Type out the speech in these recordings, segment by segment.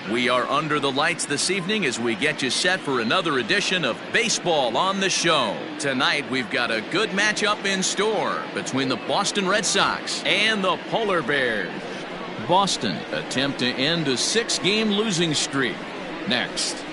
We are under the lights this evening as we get you set for another edition of Baseball on the Show. Tonight we've got a good matchup in store between the Boston Red Sox and the Polar Bears. Boston attempt to end a 6-game losing streak. Next.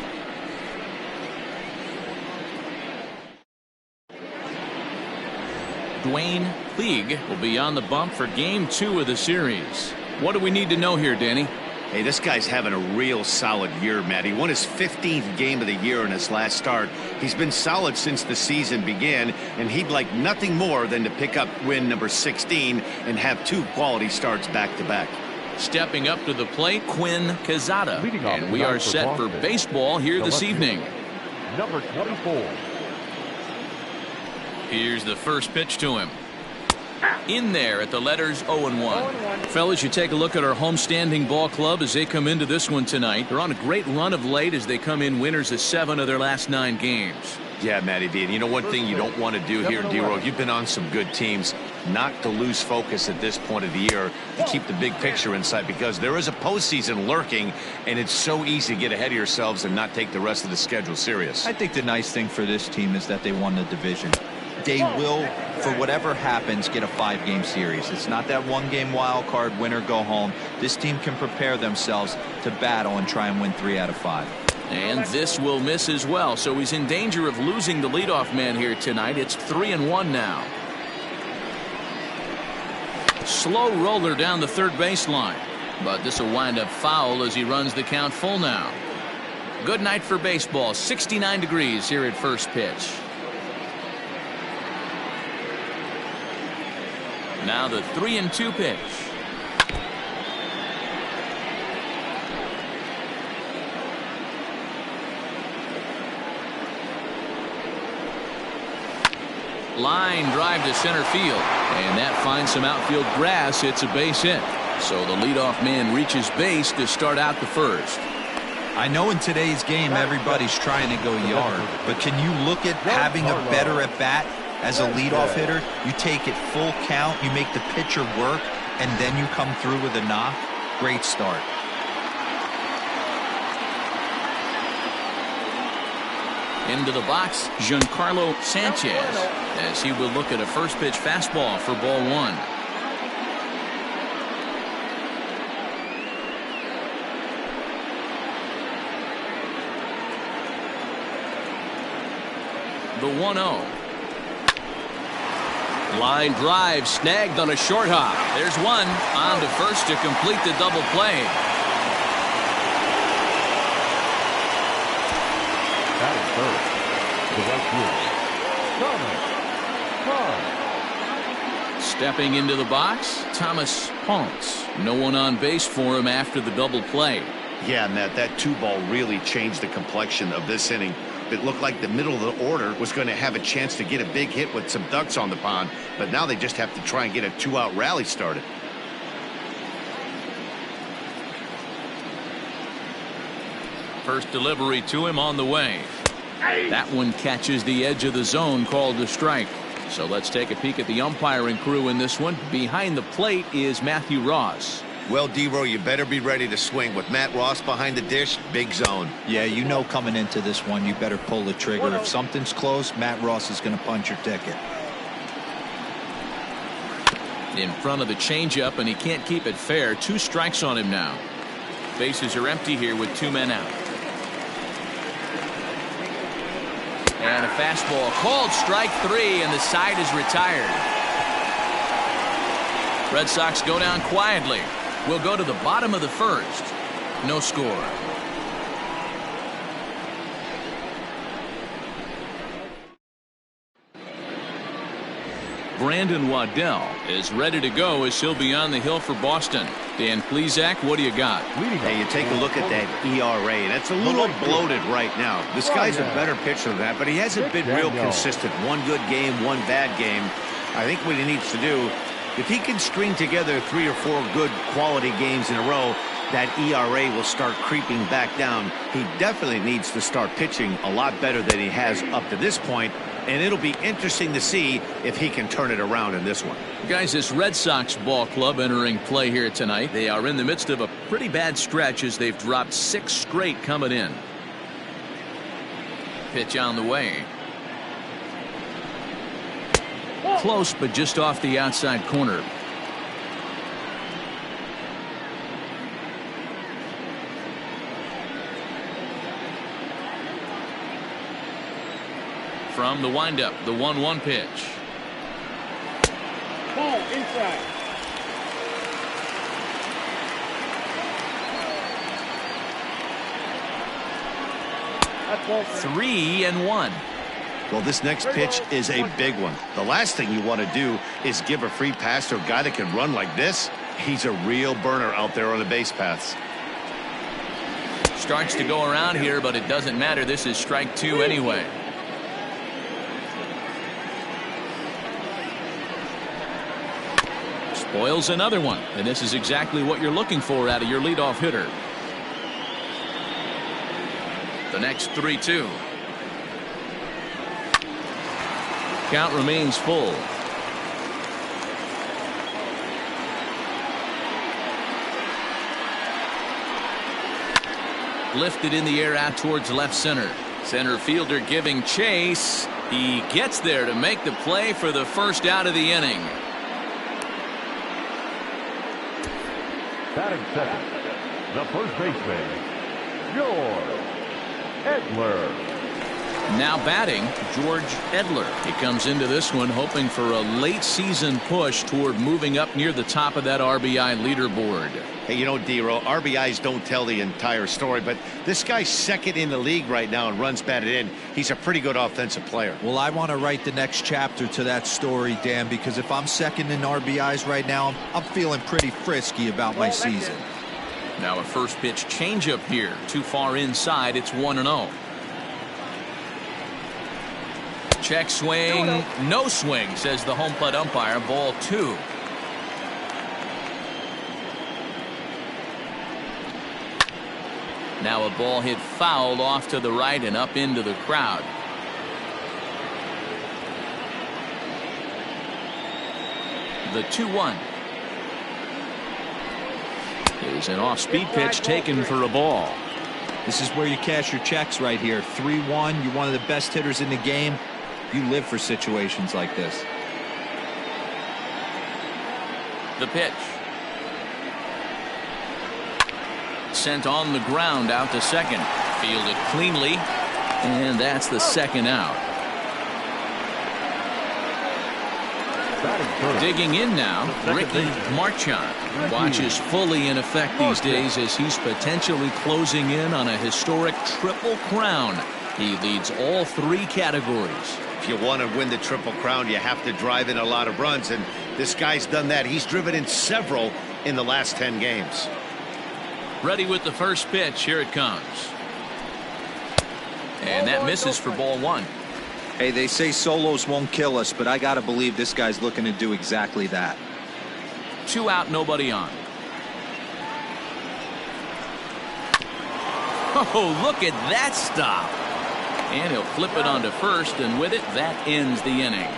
Dwayne Puig will be on the bump for Game 2 of the series. What do we need to know here, Danny? Hey, this guy's having a real solid year, Matt. He won his 15th game of the year in his last start. He's been solid since the season began, and he'd like nothing more than to pick up win number 16 and have 2 quality starts back-to-back. Stepping up to the plate, Quinn Quezada. And we are set for baseball here this evening. Number 24. Here's the first pitch to him. In there at the letters 0-1. Fellas, you take a look at our homestanding ball club as they come into this one tonight. They're on a great run of late as they come in winners of 7 of their last 9 games. Yeah, Matty D. And you know one thing you don't want to do here, D-Row, you've been on some good teams, not to lose focus at this point of the year, to keep the big picture in sight, because there is a postseason lurking, and it's so easy to get ahead of yourselves and not take the rest of the schedule serious. I think the nice thing for this team is that they won the division. They will, for whatever happens, get a 5-game series. It's not that 1-game wild card, win or go home. This team can prepare themselves to battle and try and win 3 out of 5. And this will miss as well, so he's in danger of losing the leadoff man here tonight. It's 3-1 now. Slow roller down the third baseline, but this will wind up foul as he runs the count full now. Good night for baseball. 69 degrees here at first pitch. Now the 3-2 pitch. Line drive to center field, and that finds some outfield grass. It's a base hit, so the leadoff man reaches base to start out the first. I know in today's game everybody's trying to go yard, but can you look at having a better at bat? As a leadoff hitter, you take it full count, you make the pitcher work, and then you come through with a knock. Great start. Into the box, Giancarlo Sanchez, as he will look at a first pitch fastball for ball 1. The 1-0. Line drive snagged on a short hop. There's one on to first to complete the double play. That is first. Stepping into the box, Thomas Ponce. No one on base for him after the double play. Yeah, Matt, that 2-ball really changed the complexion of this inning. It looked like the middle of the order was going to have a chance to get a big hit with some ducks on the pond, but now they just have to try and get a 2-out rally started. First delivery to him on the way. That one catches the edge of the zone, called a strike. So let's take a peek at the umpiring crew in this one. Behind the plate is Matthew Ross. Well, D-Row, you better be ready to swing. With Matt Ross behind the dish, big zone. Yeah, you know coming into this one, you better pull the trigger. If something's close, Matt Ross is going to punch your ticket. In front of the changeup, and he can't keep it fair. 2 strikes on him now. Bases are empty here with 2 men out. And a fastball called strike 3, and the side is retired. Red Sox go down quietly. We'll go to the bottom of the first. No score. Brandon Waddell is ready to go as he'll be on the hill for Boston. Dan Plesac, what do you got? Hey, you take a look at that ERA, and it's a little bloated right now. This guy's a better pitcher than that, but he hasn't been real consistent. 1 good game, 1 bad game. I think what he needs to do, if he can string together 3 or 4 good quality games in a row, that ERA will start creeping back down. He definitely needs to start pitching a lot better than he has up to this point and it'll be interesting to see if he can turn it around in this one. Guys, this Red Sox ball club entering play here tonight. They are in the midst of a pretty bad stretch as they've dropped 6 straight coming in. Pitch on the way. Close, but just off the outside corner. From the windup, the 1-1 pitch. Ball inside. That's ball 3-1. Well, this next pitch is a big one. The last thing you want to do is give a free pass to a guy that can run like this. He's a real burner out there on the base paths. Starts to go around here, but it doesn't matter. This is strike 2 anyway. Spoils another one, and this is exactly what you're looking for out of your leadoff hitter. The next 3-2. Count remains full. Lifted in the air out towards left center. Center fielder giving chase. He gets there to make the play for the first out of the inning. Batting second, the first baseman, George Edler. Now batting, George Edler. He comes into this one hoping for a late season push toward moving up near the top of that RBI leaderboard. Hey, you know, D-Row, RBIs don't tell the entire story, but this guy's second in the league right now in runs batted in. He's a pretty good offensive player. Well, I want to write the next chapter to that story, Dan, because if I'm second in RBIs right now, I'm feeling pretty frisky about my season. Now a first pitch changeup here. Too far inside. It's 1-0. Check swing. No swing, says the home plate umpire. Ball 2. Now a ball hit foul off to the right and up into the crowd. The 2-1. Here's an off-speed pitch taken for a ball. This is where you cash your checks right here. 3-1. You're one of the best hitters in the game. You live for situations like this. The pitch. Sent on the ground out to second. Fielded cleanly. And that's the second out. Digging in now, Ricky Marchand. Watch is fully in effect these days as he's potentially closing in on a historic triple crown. He leads all 3 categories. If you want to win the Triple Crown, you have to drive in a lot of runs, and this guy's done that. He's driven in several in the last 10 games. Ready with the first pitch. Here it comes. And that misses for ball 1. Hey, they say solos won't kill us, but I got to believe this guy's looking to do exactly that. 2 out, nobody on. Oh, look at that stop. And he'll flip it onto first, and with it, that ends the inning.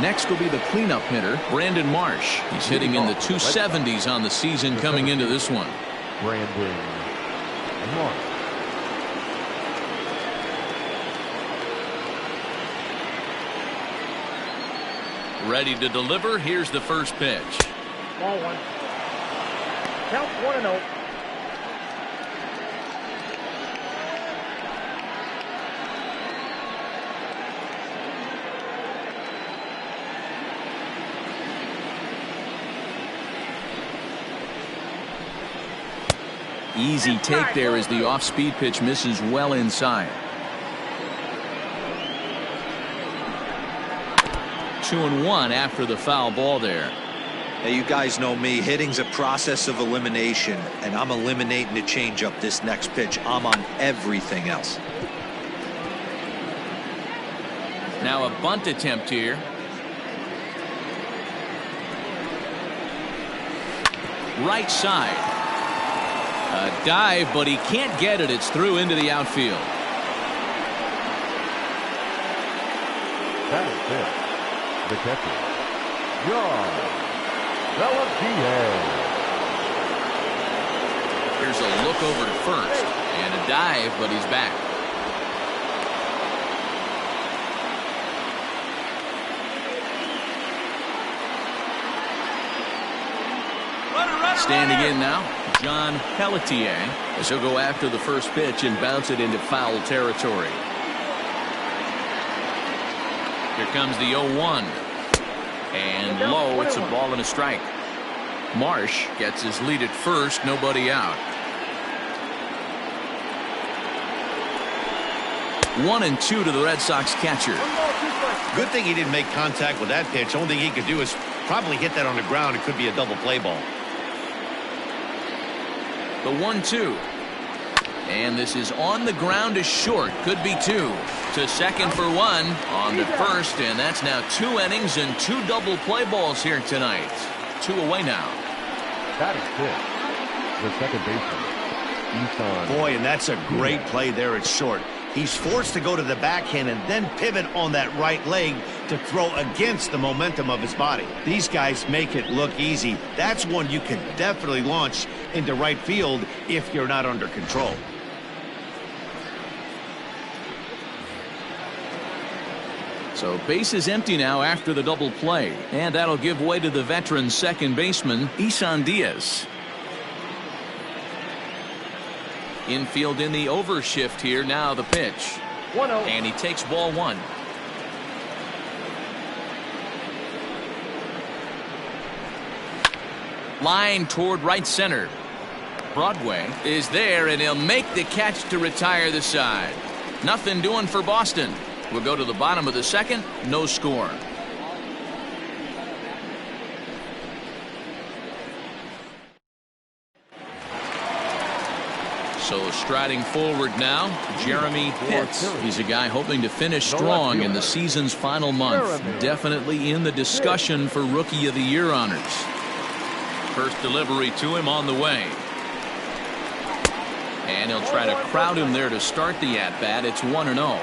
Next will be the cleanup hitter, Brandon Marsh. He's hitting in the 270s on the season coming into this one. Brandon Marsh. Ready to deliver. Here's the first pitch. Ball 1. Count 1-0. Easy take there as the off-speed pitch misses well inside. 2-1 after the foul ball there. Hey, you guys know me. Hitting's a process of elimination, and I'm eliminating the changeup this next pitch. I'm on everything else. Now a bunt attempt here. Right side. A dive, but he can't get it. It's through into the outfield. That is it. The catcher, John Valentine. Here's a look over to first. And a dive, but he's back. Standing in now, John Pelletier, as he'll go after the first pitch and bounce it into foul territory. Here comes the 0-1. And low, it's a ball and a strike. Marsh gets his lead at first, nobody out. 1-2 to the Red Sox catcher. Good thing he didn't make contact with that pitch. Only thing he could do is probably hit that on the ground. It could be a double play ball. The 1-2. And this is on the ground to short. Could be two. To second for one. On to first. And that's now 2 innings and 2 double play balls here tonight. 2 away now. That is it. The second baseman, Boy, and that's a great play there at short. He's forced to go to the backhand and then pivot on that right leg to throw against the momentum of his body. These guys make it look easy. That's one you can definitely launch into right field if you're not under control. So base is empty now after the double play. And that'll give way to the veteran second baseman, Isan Diaz. Infield in the overshift here. Now the pitch. 1-0. And he takes ball 1. Line toward right center. Broadway is there, and he'll make the catch to retire the side. Nothing doing for Boston. We'll go to the bottom of the second. No score. So striding forward now, Jeremy Pitts. He's a guy hoping to finish strong in the season's final month. Definitely in the discussion for Rookie of the Year honors. First delivery to him on the way. And he'll try to crowd him there to start the at-bat. It's 1-0.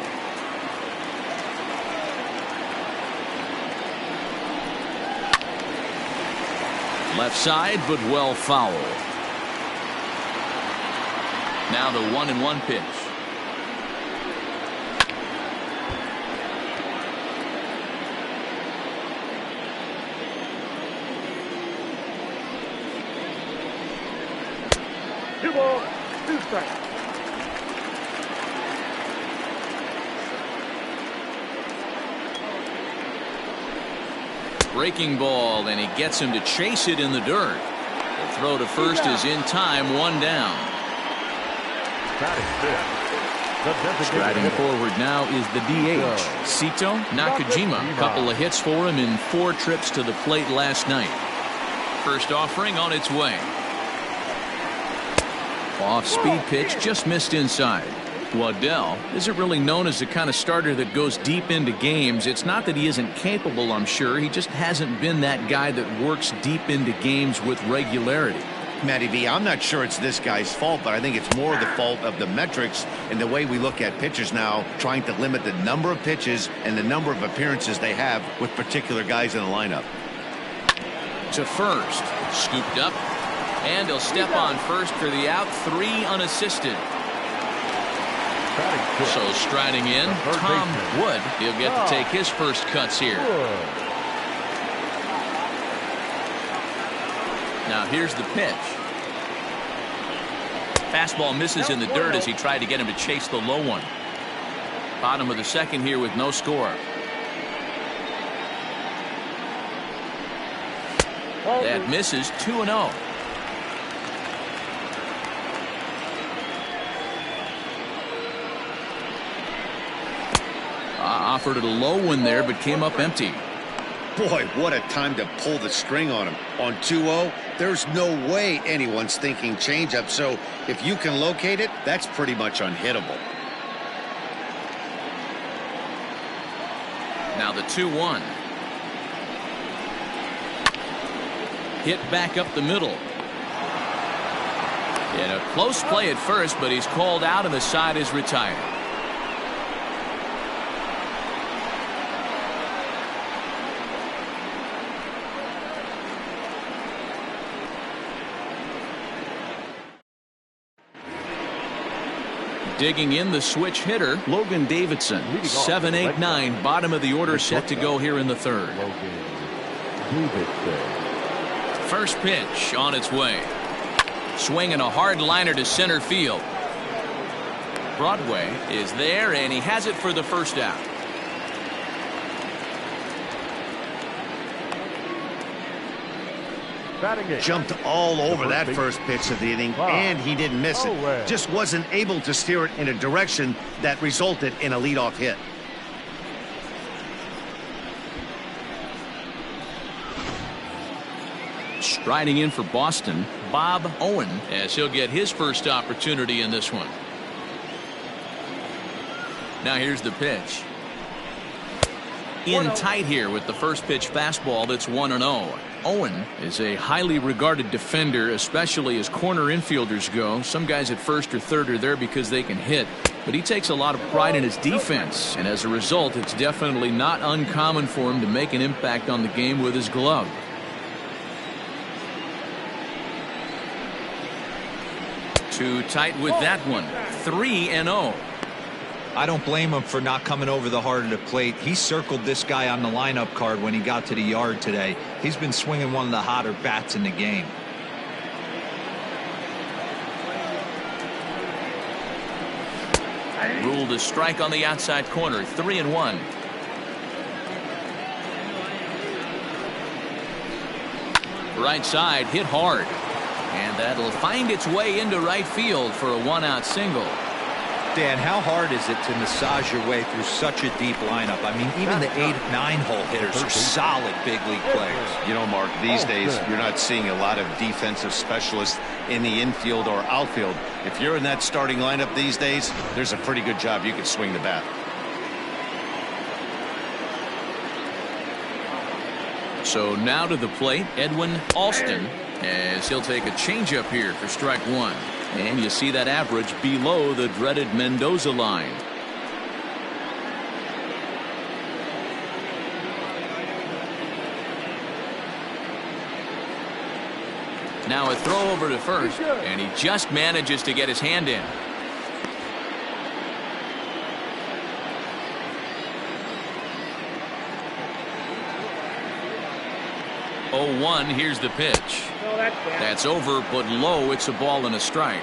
Left side, but well fouled. Now the 1-1 pitch. Two balls, 2 strikes. Breaking ball, and he gets him to chase it in the dirt. The throw to first is in time, 1 down. Striding forward now is the DH, Sito Nakajima. Couple of hits for him in 4 trips to the plate last night. First offering on its way. Off-speed pitch, just missed inside. Waddell isn't really known as the kind of starter that goes deep into games. It's not that he isn't capable, I'm sure. He just hasn't been that guy that works deep into games with regularity. Matty V, I'm not sure it's this guy's fault, but I think it's more the fault of the metrics and the way we look at pitchers now, trying to limit the number of pitches and the number of appearances they have with particular guys in the lineup. To first, scooped up, and he'll step on first for the out, 3 unassisted. So striding in, Tom Wood. He'll get to take his first cuts here. Now here's the pitch. Fastball misses in the dirt as he tried to get him to chase the low one. Bottom of the second here with no score. That misses, 2-0. Offered it a low one there, but came up empty. Boy, what a time to pull the string on him. On 2-0, there's no way anyone's thinking changeup, so if you can locate it, that's pretty much unhittable. Now the 2-1. Hit back up the middle. In a close play at first, but he's called out and the side is retired. Digging in the switch hitter, Logan Davidson. 7-8-9, bottom of the order set to go here in the third. First pitch on its way. Swinging a hard liner to center field. Broadway is there, and he has it for the first out. Jumped all over that first pitch of the inning, and he didn't miss it. Just wasn't able to steer it in a direction that resulted in a leadoff hit. Striding in for Boston, Bob Owen, as he'll get his first opportunity in this one. Now here's the pitch. In tight here with the first pitch fastball that's 1-0. Owen is a highly regarded defender, especially as corner infielders go. Some guys at first or third are there because they can hit, but he takes a lot of pride in his defense, and as a result, it's definitely not uncommon for him to make an impact on the game with his glove. Too tight with that one. 3-0. I don't blame him for not coming over the heart of the plate. He circled this guy on the lineup card when he got to the yard today. He's been swinging one of the hotter bats in the game. Ruled a strike on the outside corner. 3-1. Right side hit hard, and that'll find its way into right field for a one-out single. Dan, how hard is it to massage your way through such a deep lineup? I mean, even the 8-9 hole hitters are solid big league players. You know, Mark, these days you're not seeing a lot of defensive specialists in the infield or outfield. If you're in that starting lineup these days, there's a pretty good job you can swing the bat. So now to the plate, Edwin Alston, as he'll take a changeup here for strike one. And you see that average below the dreaded Mendoza line. Now a throw over to first, and he just manages to get his hand in. Oh, 1, here's the pitch. That's over, but low. It's a ball and a strike.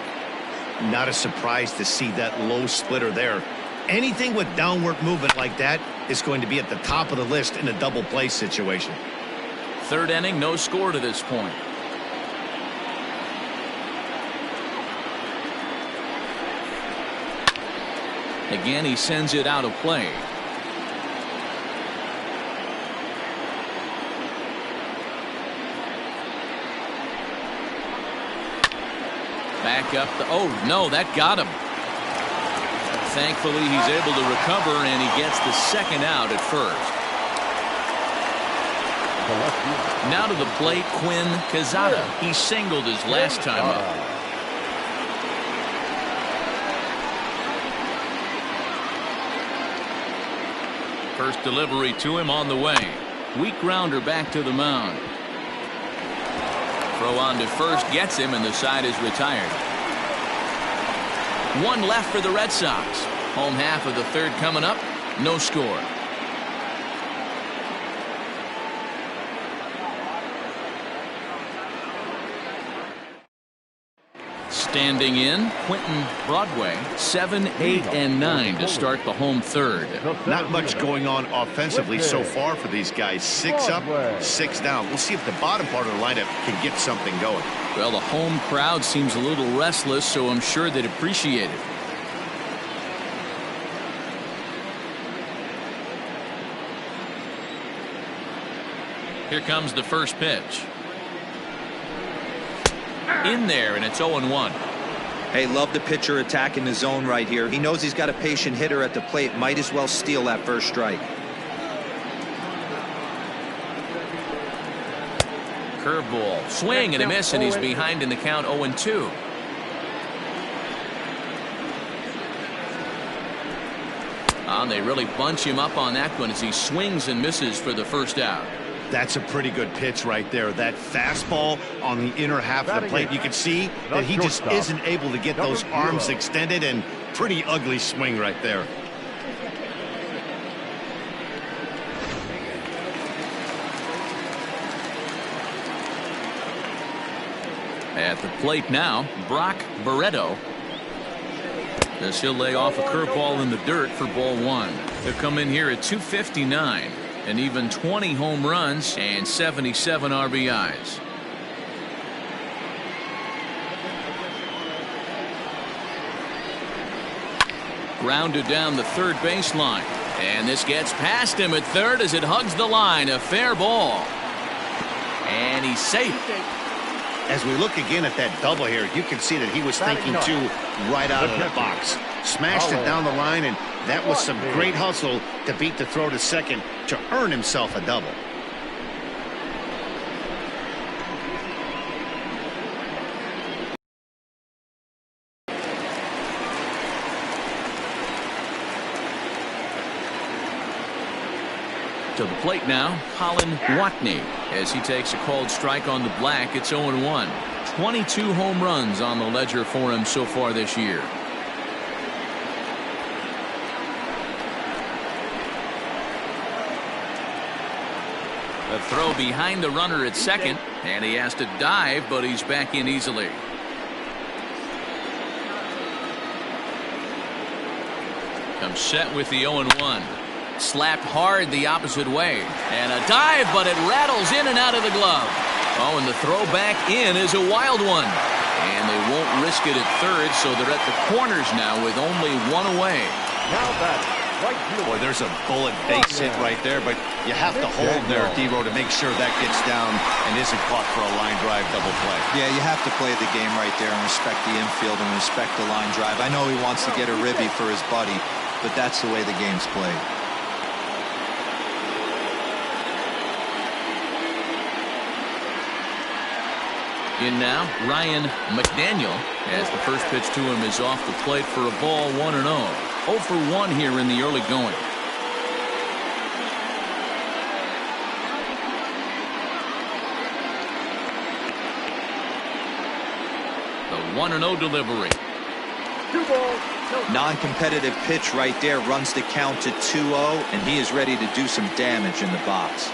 Not a surprise to see that low splitter there. Anything with downward movement like that is going to be at the top of the list in a double play situation. Third inning, no score to this point. Again, he sends it out of play. Back up the, oh no, that got him. Thankfully he's able to recover, and he gets the second out at first. Now to the plate, Quinn Quezada. He singled his last time up. First delivery to him on the way. Weak grounder back to the mound. Throw on to first gets him, and the side is retired. One left for the Red Sox. Home half of the third coming up. No score. Standing in, Quentin Broadway. 7, 8, and 9 to start the home third. Not much going on offensively so far for these guys. 6 up, 6 down. We'll see if the bottom part of the lineup can get something going. Well, the home crowd seems a little restless, so I'm sure they'd appreciate it. Here comes the first pitch. In there, and it's 0-1. Hey, love the pitcher attacking the zone right here. He knows he's got a patient hitter at the plate. Might as well steal that first strike. Curveball, swing and a miss, and he's behind in the count 0-2. They really bunch him up on that one as he swings and misses for the first out. That's a pretty good pitch right there. That fastball on the inner half of the plate. You can see that he just isn't able to get those arms extended, and pretty ugly swing right there. At the plate now, Brock Barreto. As he'll lay off a curveball in the dirt for ball one. He'll come in here at 259, and even 20 home runs and 77 RBIs. Grounded down the third baseline, and this gets past him at third as it hugs the line. A fair ball, and he's safe. As we look again at that double here, you can see that he was thinking too right out of the box. Smashed it down the line, and that was some great hustle to beat the throw to second to earn himself a double. To the plate now, Colin Watney, as he takes a called strike on the black. It's 0-1. 22 home runs on the ledger for him so far this year. A throw behind the runner at second, and he has to dive, but he's back in easily. Comes set with the 0-1. Slapped hard the opposite way, and a dive, but it rattles in and out of the glove. Oh, and the throw back in is a wild one, and they won't risk it at third, so they're at the corners now with only one away. Now that right here. Boy, there's a bullet base hit right there, but you have to hold there, D-Row, to make sure that gets down and isn't caught for a line drive double play. Yeah, you have to play the game right there and respect the infield and respect the line drive. I know he wants to get a ribby for his buddy, but that's the way the game's played. In now, Ryan McDaniel, as the first pitch to him is off the plate for a ball 1-0. 0 for 1 here in the early going. The 1-0 delivery. 2 balls. Non-competitive pitch right there, runs the count to 2-0, and he is ready to do some damage in the box.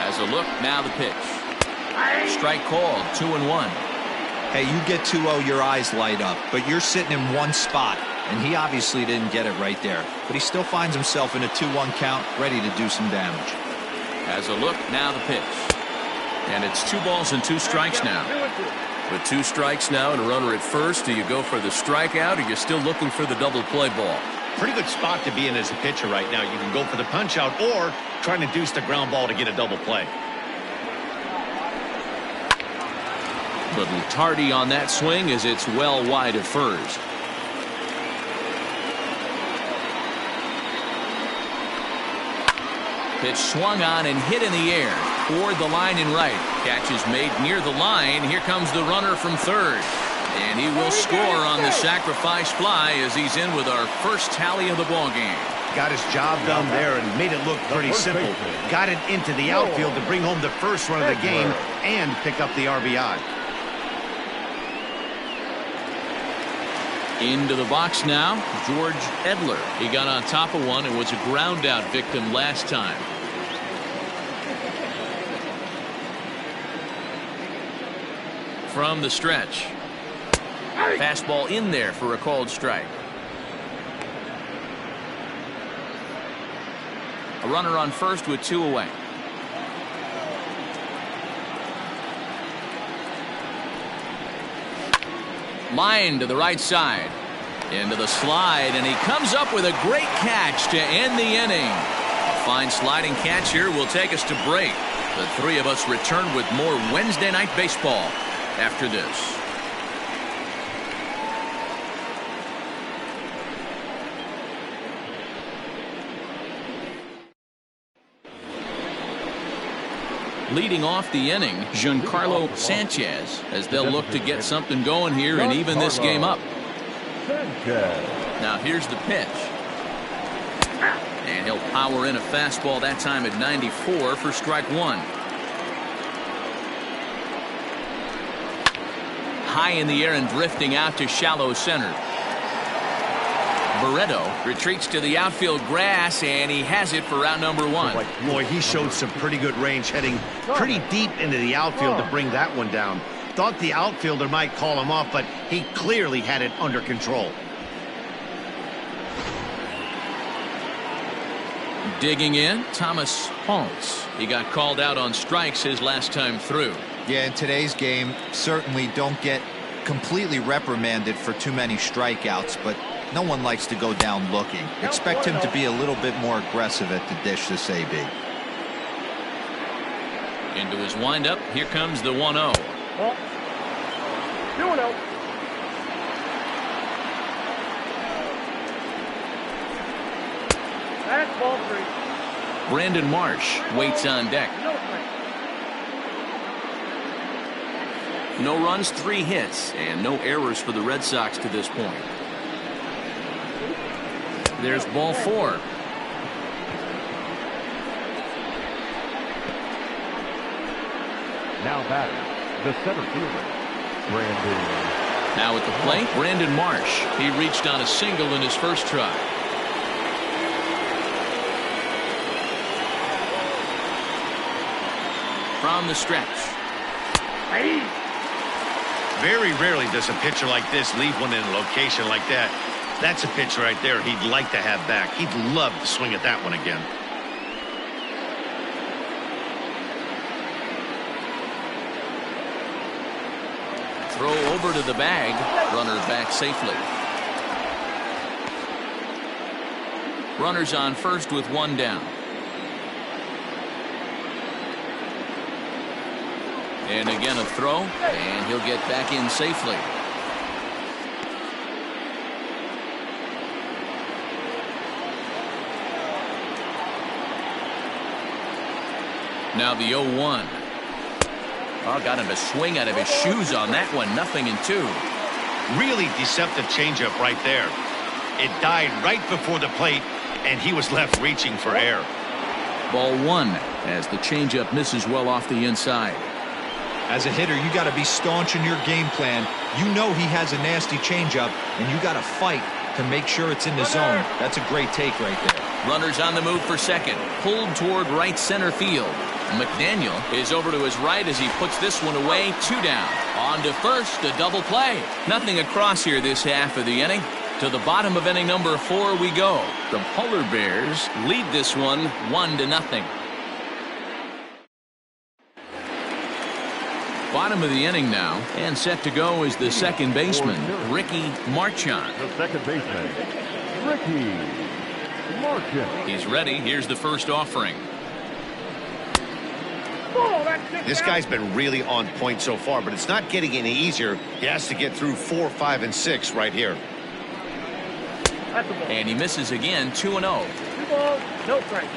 As a look, now the pitch. Strike called, 2-1. Hey, you get 2-0, your eyes light up, but you're sitting in one spot, and he obviously didn't get it right there. But he still finds himself in a 2-1 count, ready to do some damage. As a look, now the pitch. And it's 2 balls and 2 strikes now. With 2 strikes now and a runner at first, do you go for the strikeout, or you're still looking for the double play ball? Pretty good spot to be in as a pitcher right now. You can go for the punch out or trying to deuce the ground ball to get a double play. Little tardy on that swing as it's well wide of first. Pitch swung on and hit in the air toward the line and right. Catch is made near the line. Here comes the runner from third. And he will score on the sacrifice fly as he's in with our first tally of the ball game. Got his job done there and made it look pretty simple. Got it into the outfield to bring home the first run of the game and pick up the RBI. Into the box now, George Edler. He got on top of one and was a ground out victim last time. From the stretch. Fastball in there for a called strike. A runner on first with 2 away. Line to the right side. Into the slide, and he comes up with a great catch to end the inning. A fine sliding catch here will take us to break. The three of us return with more Wednesday Night Baseball after this. Leading off the inning, Giancarlo Sanchez, as they'll look to get something going here and even this game up. Now here's the pitch. And he'll power in a fastball that time at 94 for strike one. High in the air and drifting out to shallow center. Barreto retreats to the outfield grass, and he has it for out number one. Boy, he showed some pretty good range, heading pretty deep into the outfield to bring that one down. Thought the outfielder might call him off, but he clearly had it under control. Digging in, Thomas Holtz. He got called out on strikes his last time through. Yeah, in today's game, certainly don't get completely reprimanded for too many strikeouts, but no one likes to go down looking. Expect him to be a little bit more aggressive at the dish this AB. Into his windup, here comes the 1-0. 2-0. That's ball three. Brandon Marsh waits on deck. No runs, 3 hits, and no errors for the Red Sox to this point. There's ball 4. Now batting, the center fielder, Brandon. Now at the plate, Brandon Marsh. He reached on a single in his first try. From the stretch. Very rarely does a pitcher like this leave one in a location like that. That's a pitch right there he'd like to have back. He'd love to swing at that one again. Throw over to the bag. Runner back safely. Runners on first with 1 down. And again a throw, and he'll get back in safely. Now the 0-1. Oh, got him to swing out of his shoes on that one. 0-2. Really deceptive changeup right there. It died right before the plate, and he was left reaching for air. Ball 1 as the changeup misses well off the inside. As a hitter, you got to be staunch in your game plan. You know he has a nasty changeup, and you got to fight to make sure it's in the zone. That's a great take right there. Runners on the move for second. Pulled toward right center field. McDaniel is over to his right as he puts this one away. 2 down. On to first, a double play. Nothing across here this half of the inning. To the bottom of inning number 4 we go. The Polar Bears lead this one 1-0. Bottom of the inning now, and set to go is the second baseman, Ricky Marchand. The second baseman, Ricky Marchand. He's ready. Here's the first offering. This guy's been really on point so far, but it's not getting any easier. He has to get through 4, 5, and 6 right here. And he misses again. 2-0. 2 balls, no strikes.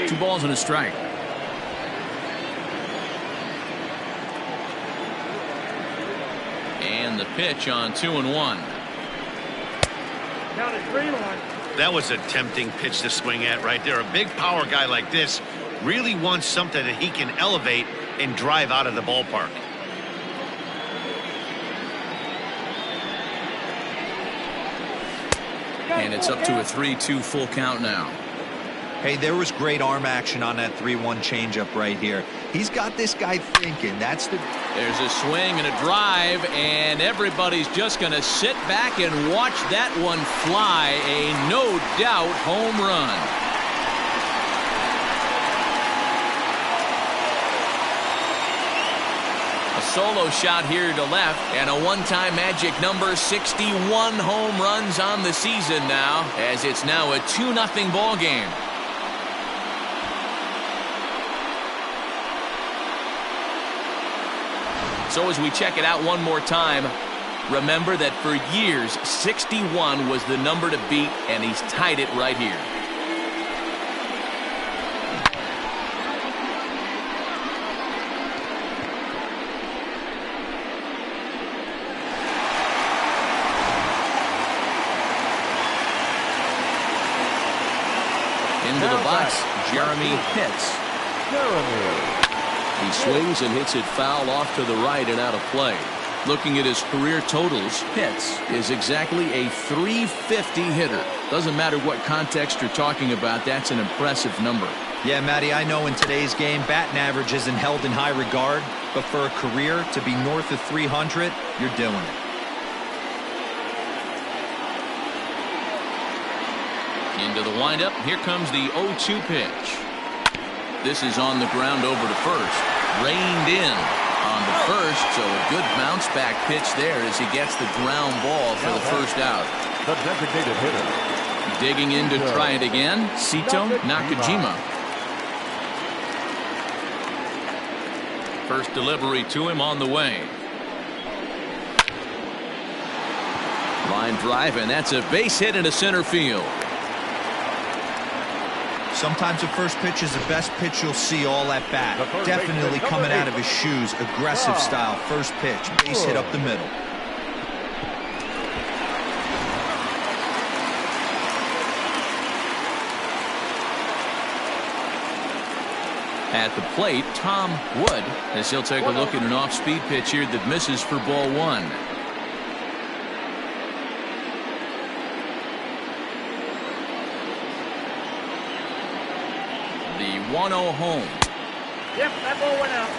Two balls and a strike. And the pitch on 2-1. Count it 3-1. That was a tempting pitch to swing at right there. A big power guy like this really wants something that he can elevate and drive out of the ballpark. And it's up to a 3-2 full count now. Hey, there was great arm action on that 3-1 changeup right here. He's got this guy thinking. There's a swing and a drive, and everybody's just going to sit back and watch that one fly. A no-doubt home run. A solo shot here to left, and a one-time magic number. 61 home runs on the season now, as it's now a 2-0 ball game. So as we check it out one more time, Remember that for years, 61 was the number to beat, and he's tied it right here. Into the box, Jeremy hits. He swings and hits it foul off to the right and out of play. Looking at his career totals, Pitts is exactly a .350 hitter. Doesn't matter what context you're talking about, that's an impressive number. Yeah, Matty, I know in today's game, batting average isn't held in high regard, but for a career to be north of 300, you're doing it. Into the windup, here comes the 0-2 pitch. This is on the ground over to first. Reined in on the first, so a good bounce back pitch there as he gets the ground ball for the first out. The designated hitter. Digging in to try it again, Sito Nakajima. First delivery to him on the way. Line drive, and that's a base hit into center field. Sometimes the first pitch is the best pitch you'll see all at bat. Definitely coming out of his shoes. Aggressive style. First pitch. Base hit up the middle. At the plate, Tom Wood, as he'll take a look at an off-speed pitch here that misses for ball one. The 1-0 home. Yep, that ball went out.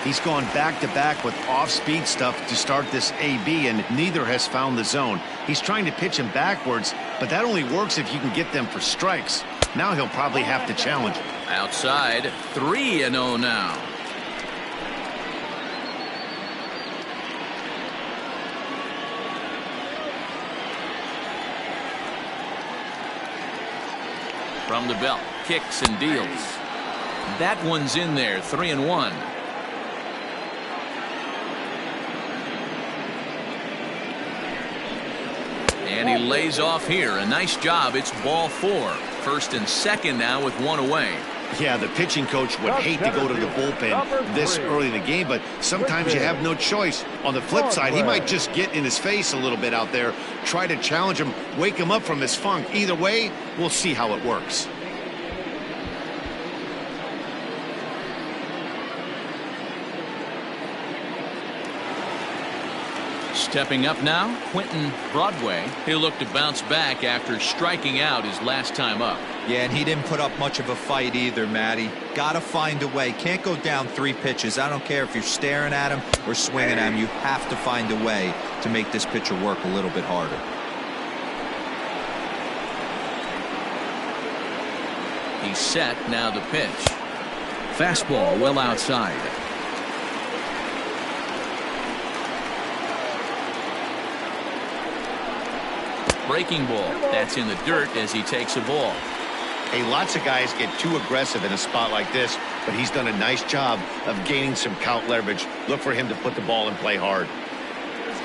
He's gone back-to-back with off-speed stuff to start this AB, and neither has found the zone. He's trying to pitch him backwards, but that only works if you can get them for strikes. Now he'll probably have to challenge him. Outside, 3-0 now. From the belt, kicks and deals. That one's in there, 3-1. And he lays off here. A nice job. It's ball four. First and second now with one away. Yeah, the pitching coach would hate to go to the bullpen this early in the game, but sometimes you have no choice. On the flip side, he might just get in his face a little bit out there, try to challenge him, wake him up from his funk. Either way, we'll see how it works. Stepping up now, Quentin Broadway. He'll look to bounce back after striking out his last time up. Yeah, and he didn't put up much of a fight either, Matty. Gotta find a way. Can't go down 3 pitches. I don't care if you're staring at him or swinging at him. You have to find a way to make this pitcher work a little bit harder. He's set, now the pitch. Fastball well outside. Breaking ball. That's in the dirt as he takes a ball. Hey, lots of guys get too aggressive in a spot like this, but he's done a nice job of gaining some count leverage. Look for him to put the ball in play hard.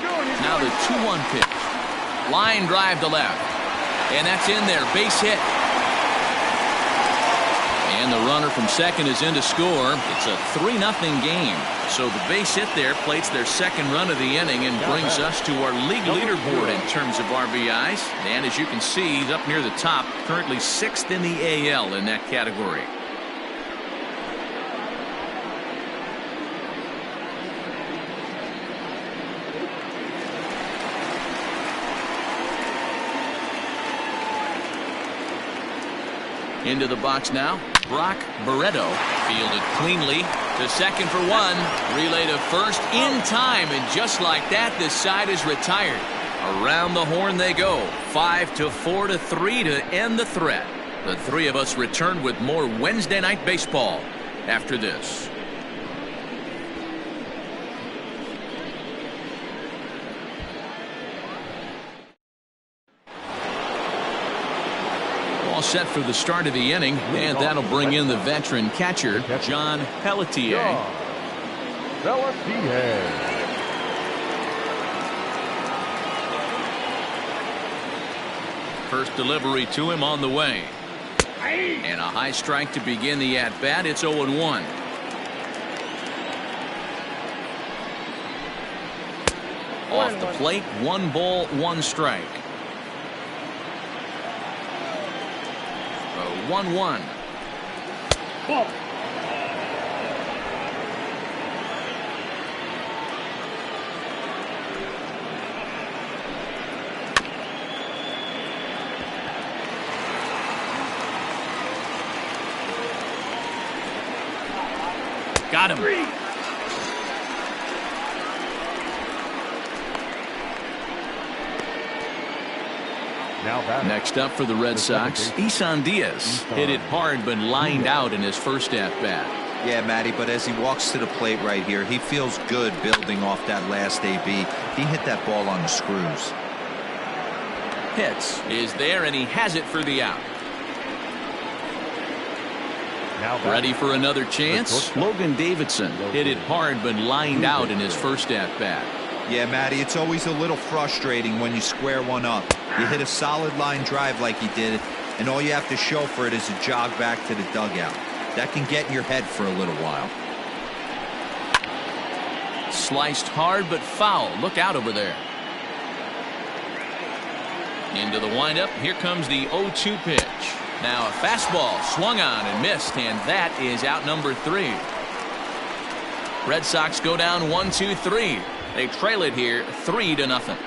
Now the 2-1 pitch. Line drive to left. And that's in there. Base hit. And the runner from second is in to score. It's a 3-0 game. So the base hit there plates their second run of the inning and brings us to our league leaderboard in terms of RBIs. And as you can see, he's up near the top, currently 6th in the AL in that category. Into the box now, Brock Barreto fielded cleanly to second for one, relay to first in time, and just like that, this side is retired. Around the horn they go, 5-4-3 to end the threat. The three of us return with more Wednesday Night Baseball after this. Set for the start of the inning, and that'll bring in the veteran catcher, John Pelletier. First delivery to him on the way. And a high strike to begin the at-bat. It's 0-1. Off the plate, 1 ball, 1 strike. 1-1. Ball. Got him. Next up for the Red Sox, Isan Diaz hit it hard but lined out in his first at-bat. Yeah, Matty, but as he walks to the plate right here, he feels good building off that last AB. He hit that ball on the screws. Pitts is there, and he has it for the out. Ready for another chance? Logan Davidson hit it hard but lined out in his first at-bat. Yeah, Matty, it's always a little frustrating when you square one up. You hit a solid line drive like he did, and all you have to show for it is a jog back to the dugout. That can get in your head for a little while. Sliced hard but foul. Look out over there. Into the windup. Here comes the 0-2 pitch. Now a fastball swung on and missed, and that is out number 3. Red Sox go down 1-2-3. They trail it here 3-0.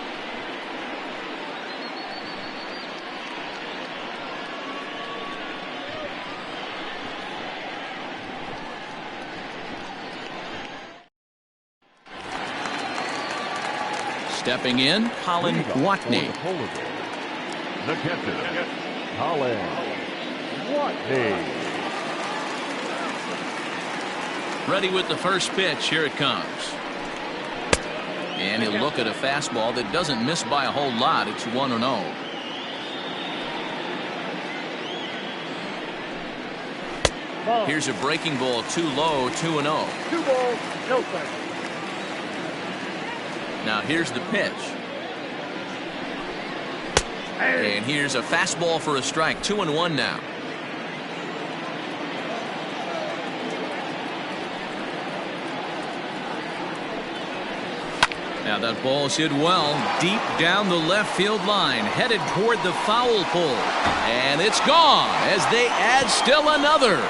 Stepping in, Colin Watney. The catcher, Colin Watney. Ready with the first pitch. Here it comes. And he'll look at a fastball that doesn't miss by a whole lot. It's 1-0. Here's a breaking ball too low. 2-0. 2 balls, no strikes. Now here's the pitch. And here's a fastball for a strike. 2-1 now. Now that ball's hit well deep down the left field line, headed toward the foul pole, and it's gone as they add still another.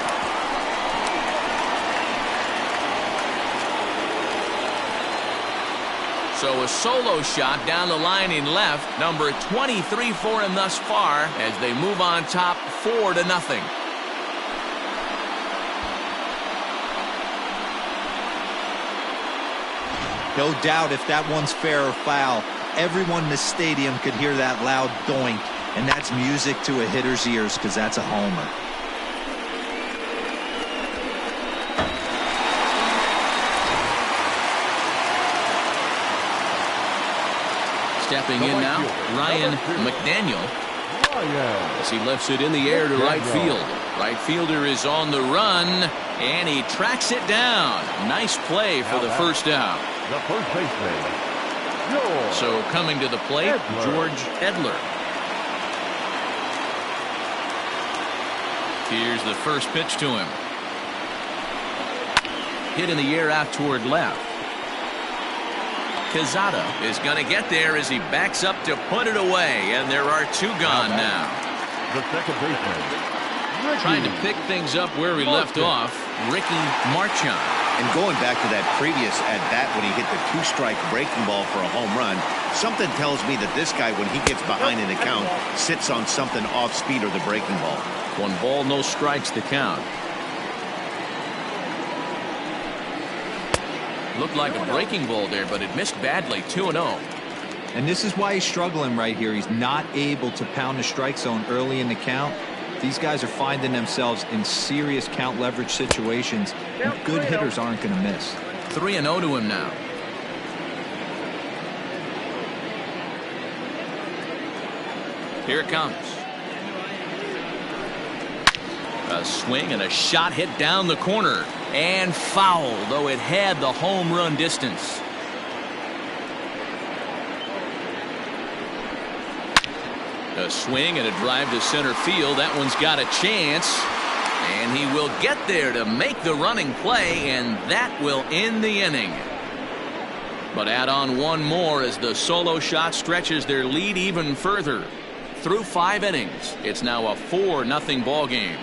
So a solo shot down the line in left, number 23 for him thus far, as they move on top 4-0. No doubt if that one's fair or foul, everyone in the stadium could hear that loud doink, and that's music to a hitter's ears because that's a homer. Stepping in now, Ryan McDaniel, as he lifts it in the air to right field. Right fielder is on the run, and he tracks it down. Nice play for the first out. The first baseman. So coming to the plate, George Edler. Here's the first pitch to him. Hit in the air out toward left. Quezada is going to get there as he backs up to put it away, and there are 2 gone now. The second baseman. Trying to pick things up where we left off, Ricky Marchand. And going back to that previous at-bat when he hit the 2-strike breaking ball for a home run, something tells me that this guy, when he gets behind in the count, sits on something off speed or the breaking ball. 1 ball, no strikes to count. Looked like a breaking ball there, but it missed badly. 2-0. And this is why he's struggling right here. He's not able to pound the strike zone early in the count. These guys are finding themselves in serious count leverage situations, and good hitters aren't going to miss. 3-0 to him now. Here it comes. A swing and a shot hit down the corner, and foul, though it had the home run distance. A swing and a drive to center field. That one's got a chance. And he will get there to make the running play, and that will end the inning. But add on one more as the solo shot stretches their lead even further. Through 5 innings, it's now a 4-0 ball game.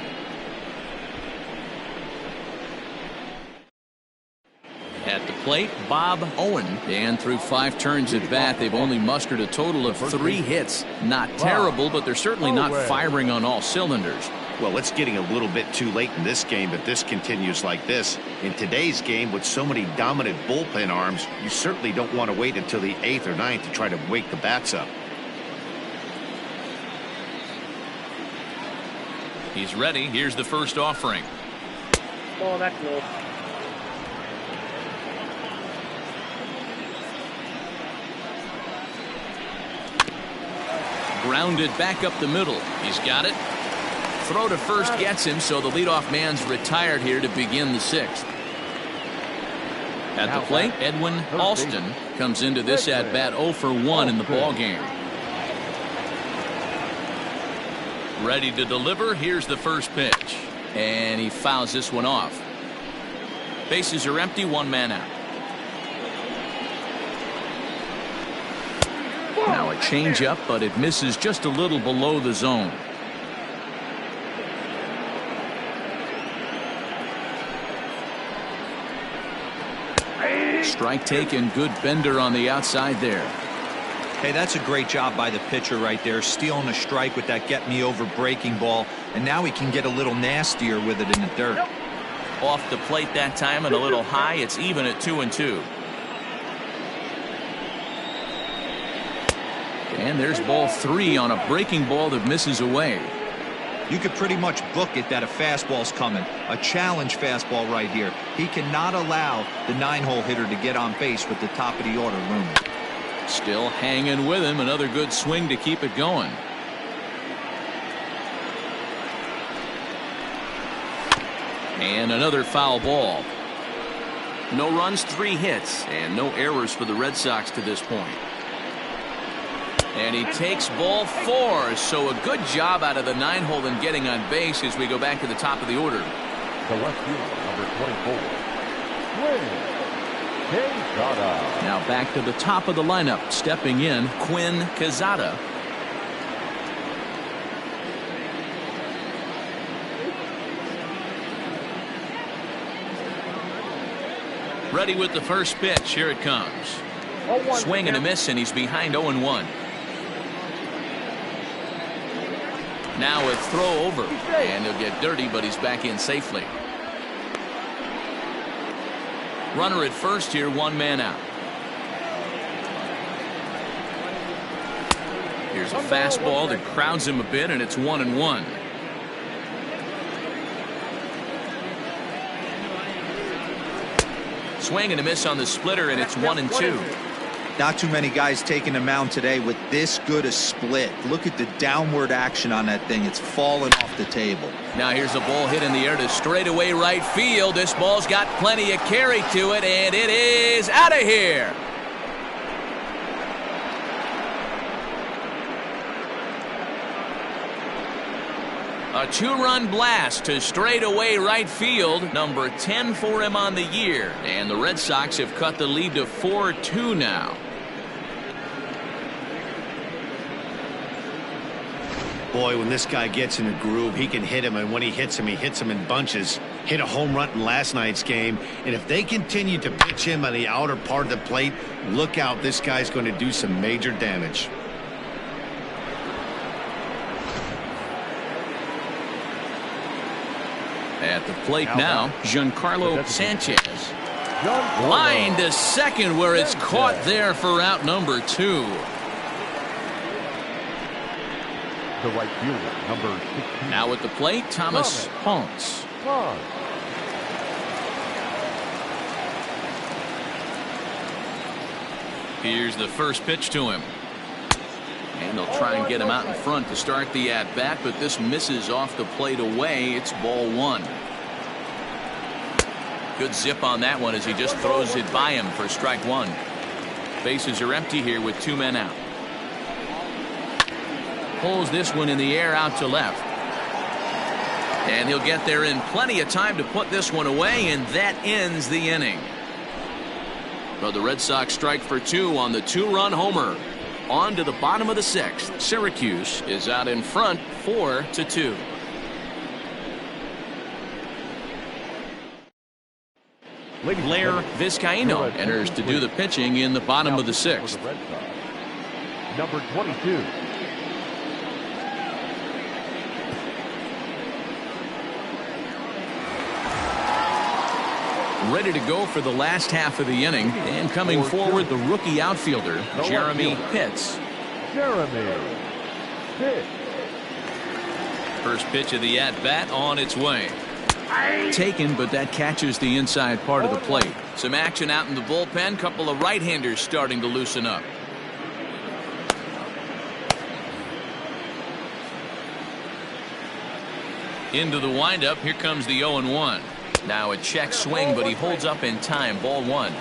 At the plate, Bob Owen. And through 5 turns at bat, they've only mustered a total of 3 hits. Not terrible, but they're certainly not firing on all cylinders. Well, it's getting a little bit too late in this game if this continues like this. In today's game, with so many dominant bullpen arms, you certainly don't want to wait until the 8th or 9th to try to wake the bats up. He's ready. Here's the first offering. Oh, that's low. Grounded back up the middle. He's got it. Throw to first gets him, so the leadoff man's retired here to begin the 6th. At the plate, Edwin Alston comes into this at bat 0 for 1 in the ball game. Ready to deliver. Here's the first pitch, and he fouls this one off. Bases are empty, 1 man out. Now a changeup, but it misses just a little below the zone. Strike taken, good bender on the outside there. Hey, that's a great job by the pitcher right there, stealing a strike with that get me over breaking ball, and now he can get a little nastier with it in the dirt. Off the plate that time and a little high. It's even at 2-2. And there's ball 3 on a breaking ball that misses away. You could pretty much book it that a fastball's coming. A challenge fastball right here. He cannot allow the 9-hole hitter to get on base with the top of the order looming. Still hanging with him. Another good swing to keep it going. And another foul ball. No runs, 3 hits, and no errors for the Red Sox to this point. And he takes ball 4, so a good job out of the 9-hole in getting on base as we go back to the top of the order. The left fielder, number 24, Quinn Quezada. Now back to the top of the lineup, stepping in, Quinn Quezada. Ready with the first pitch. Here it comes. Swing and a miss, and he's behind 0-1. Now a throw over, and he'll get dirty, but he's back in safely. Runner at first here, 1 man out. Here's a fastball that crowds him a bit, and it's 1-1. Swing and a miss on the splitter, and it's 1-2. Not too many guys taking the mound today with this good a split. Look at the downward action on that thing. It's falling off the table. Now here's a ball hit in the air to straightaway right field. This ball's got plenty of carry to it, and it is out of here. A 2-run blast to straightaway right field. Number 10 for him on the year. And the Red Sox have cut the lead to 4-2 now. Boy, when this guy gets in a groove, he can hit him, and when he hits him in bunches. Hit a home run in last night's game, and if they continue to pitch him on the outer part of the plate, look out, this guy's going to do some major damage. At the plate now, Giancarlo Sanchez. Line to second, where it's caught there for out number 2. The right fielder, number 16. Now at the plate, Thomas Ponce. Here's the first pitch to him. And they'll try and get him out in front to start the at-bat, but this misses off the plate away. It's ball 1. Good zip on that one as he just throws it by him for strike 1. Bases are empty here with 2 men out. Pulls this one in the air out to left. And he'll get there in plenty of time to put this one away, and that ends the inning. But the Red Sox strike for 2 on the 2-run homer. On to the bottom of the 6th. Syracuse is out in front 4-2. Blair Vizcaíno enters to do the pitching in the bottom of the 6th. Number 22. Ready to go for the last half of the inning, and coming forward, the rookie outfielder, Jeremy Pitts. Jeremy Pitts. First pitch of the at-bat on its way. Taken, but that catches the inside part of the plate. Some action out in the bullpen. Couple of right-handers starting to loosen up. Into the windup. Here comes the 0-1. Now a check swing, but he holds up in time. Ball 1.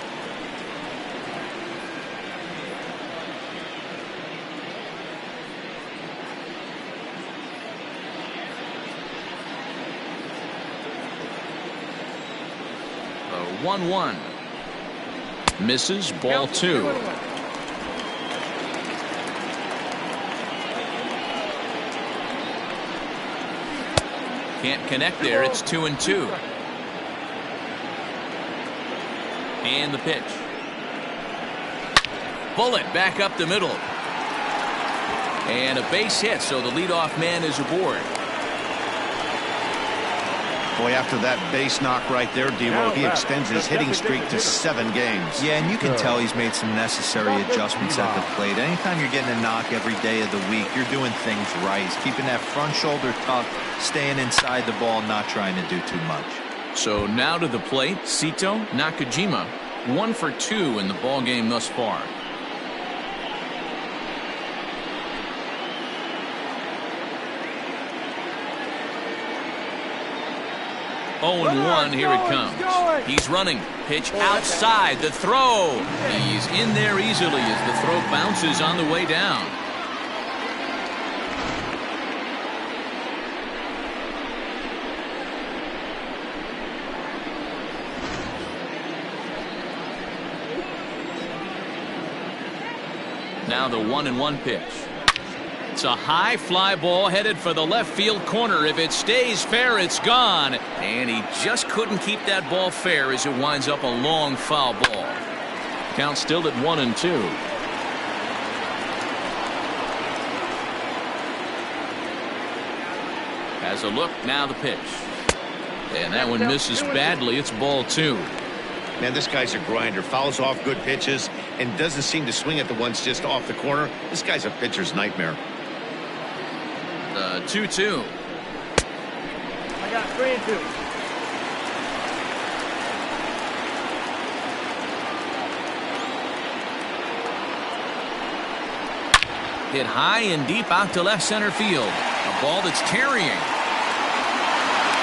A 1-1. Misses. Ball 2. Can't connect there. It's 2-2. And the pitch. Bullet back up the middle. And a base hit, so the leadoff man is aboard. Boy, after that base knock right there, D-Roll, he extends his hitting streak to 7 games. Yeah, and you can tell he's made some necessary adjustments at the plate. Anytime you're getting a knock every day of the week, you're doing things right. He's keeping that front shoulder tucked, staying inside the ball, not trying to do too much. So now to the plate, Sito Nakajima, 1 for 2 in the ball game thus far. Oh, and 1, here it comes. He's running. Pitch outside. The throw. He's in there easily as the throw bounces on the way down. Now the 1-1 pitch. It's a high fly ball headed for the left field corner. If it stays fair, it's gone. And he just couldn't keep that ball fair as it winds up a long foul ball. Count still at 1-2. Has a look. Now the pitch. And that one misses badly. It's ball 2. Man, this guy's a grinder. Fouls off good pitches and doesn't seem to swing at the ones just off the corner. This guy's a pitcher's nightmare. 2-2. I got 3-2. Hit high and deep out to left center field. A ball that's carrying.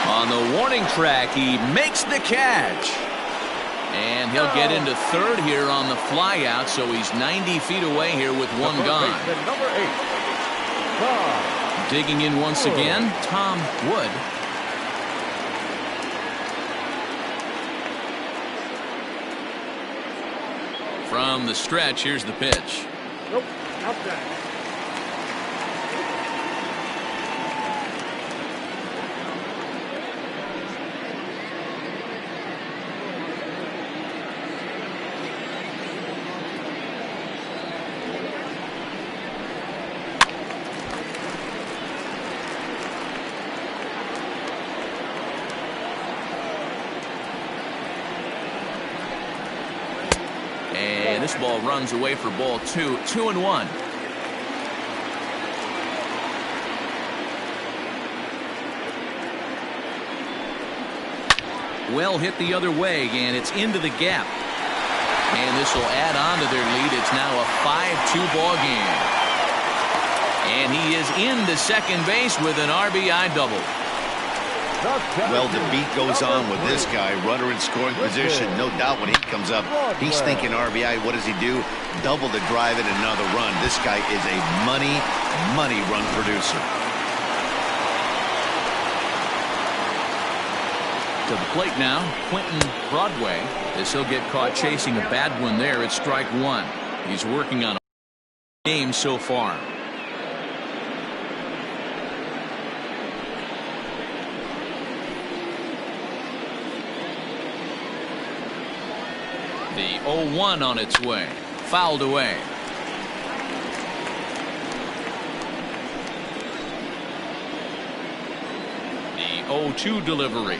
On the warning track, he makes the catch. And he'll get into third here on the fly out, so he's 90 feet away here with 1 gone. Number 8. Digging in once again, Tom Wood. From the stretch, here's the pitch. Nope, outside. This ball runs away for ball 2. 2-1. Well hit the other way, and it's into the gap. And this will add on to their lead. It's now a 5-2 ball game. And he is into second base with an RBI double. Well, the beat goes on with this guy. Runner in scoring position. No doubt when he comes up, he's thinking RBI. What does he do? Double the drive and another run. This guy is a money run producer. To the plate now, Quentin Broadway, as he'll get caught chasing a bad one there at strike one. He's working on a game so far. The 0-1 on its way. Fouled away. The 0-2 delivery.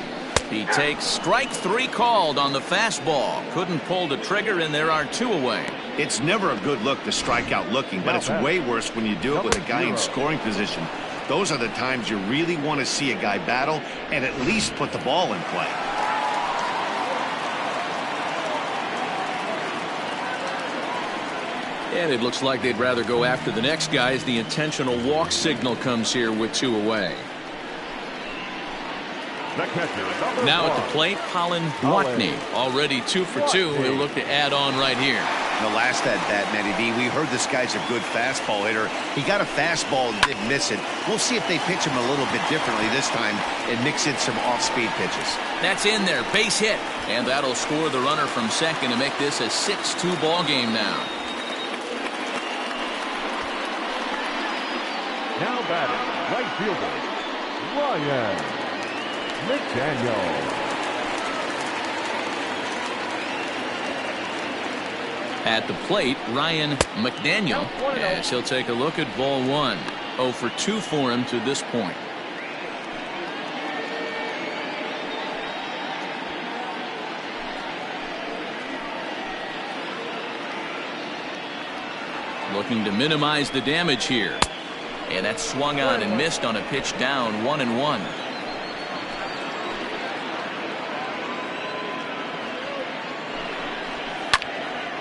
He takes strike three called on the fastball. Couldn't pull the trigger, and there are two away. It's never a good look to strike out looking, but it's way worse when you do it with a guy in scoring position. Those are the times you really want to see a guy battle and at least put the ball in play. And it looks like they'd rather go after the next guy as the intentional walk signal comes here with two away. Now at the plate, Colin Watney, already 2 for 2. He'll look to add on right here. The last at bat, Matty B, we heard this guy's a good fastball hitter. He got a fastball and did miss it. We'll see if they pitch him a little bit differently this time and mix in some off-speed pitches. That's in there, base hit, and that'll score the runner from second to make this a 6-2 ball game now. Now batting, right fielder, Ryan McDaniel. At the plate, Ryan McDaniel, as he'll take a look at ball one. 0 for 2 for him to this point. Looking to minimize the damage here. And that swung on and missed on a pitch down, 1-1.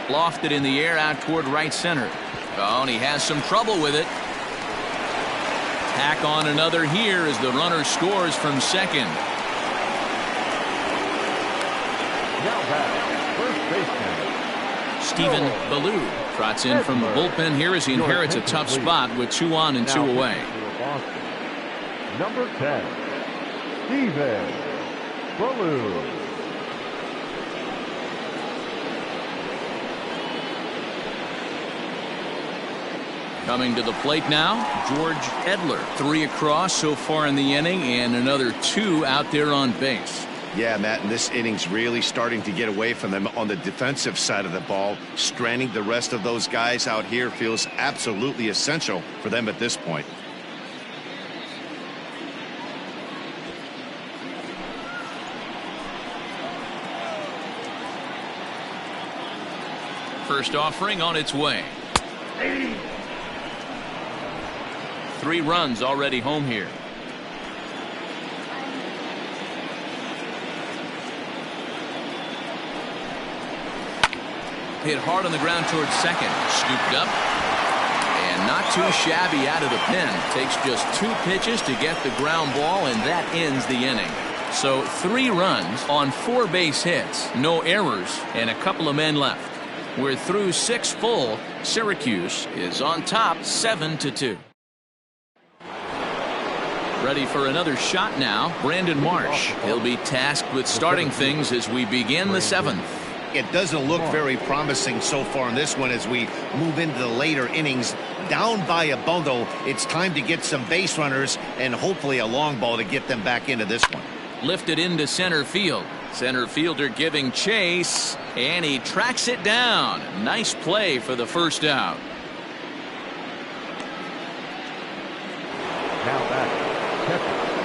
Lofted in the air out toward right center. Oh, and he has some trouble with it. Tack on another here as the runner scores from second. Now batting, first baseman Stephen Ballou trots in from the bullpen here as he inherits a tough spot with 2 on and 2 away. Number 10, Stephen Ballou. Coming to the plate now, George Edler. 3 across so far in the inning and another 2 out there on base. Yeah, Matt, and this inning's really starting to get away from them on the defensive side of the ball. Stranding the rest of those guys out here feels absolutely essential for them at this point. First offering on its way. 3 runs already home here. Hit hard on the ground towards second. Scooped up. And not too shabby out of the pen. Takes just 2 pitches to get the ground ball, and that ends the inning. So 3 runs on 4 base hits. No errors, and a couple of men left. We're through 6 full. Syracuse is on top 7-2. Ready for another shot now, Brandon Marsh. He'll be tasked with starting things as we begin the 7th. It doesn't look very promising so far in this one as we move into the later innings. Down by a bundle, it's time to get some base runners and hopefully a long ball to get them back into this one. Lifted into center field. Center fielder giving chase, and he tracks it down. Nice play for the first out.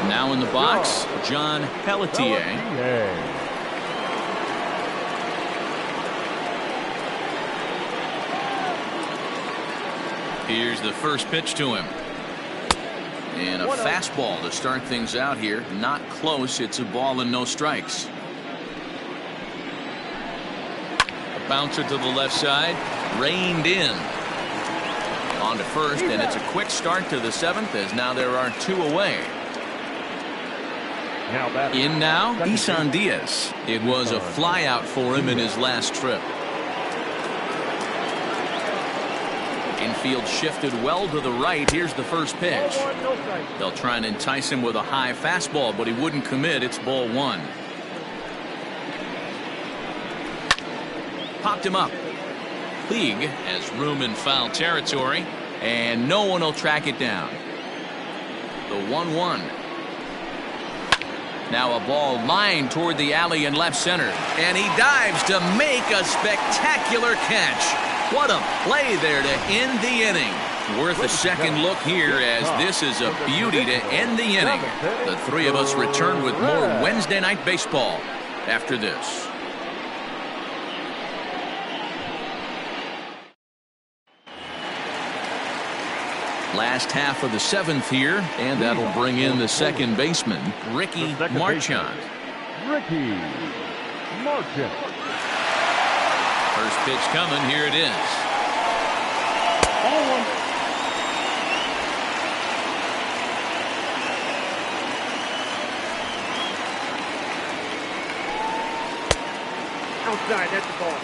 Now in the box, John Pelletier. Here's the first pitch to him. And a fastball to start things out here. Not close. It's a ball and no strikes. A bouncer to the left side. Reined in. On to first, and it's a quick start to the 7th as now there are 2 away. Now that In now, Isan Diaz. It was a flyout for him in his last trip. Infield shifted well to the right. Here's the first pitch. They'll try and entice him with a high fastball, but he wouldn't commit. It's ball one. Popped him up. League has room in foul territory, and no one will track it down. The 1-1. Now a ball lined toward the alley in left center, and he dives to make a spectacular catch. What a play there to end the inning. Worth a second look here, as this is a beauty to end the inning. The three of us return with more Wednesday Night Baseball after this. Last half of the seventh here, and that'll bring in the second baseman, Ricky Marchand. Ricky Marchand. First pitch coming. Here it is. Outside, that's the ball.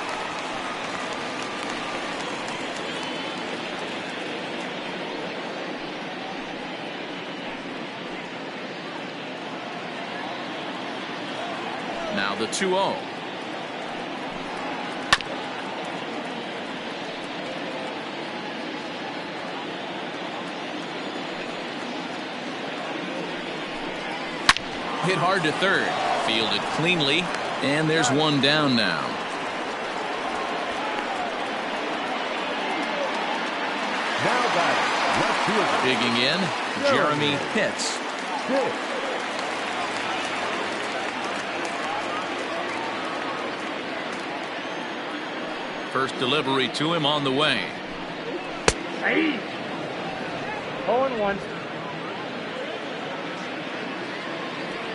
Now the 2-0. Hit hard to third. Fielded cleanly. And there's one down now. Now batting, left fielder. Digging in, Jeremy Pitts. First delivery to him on the way. 0-1.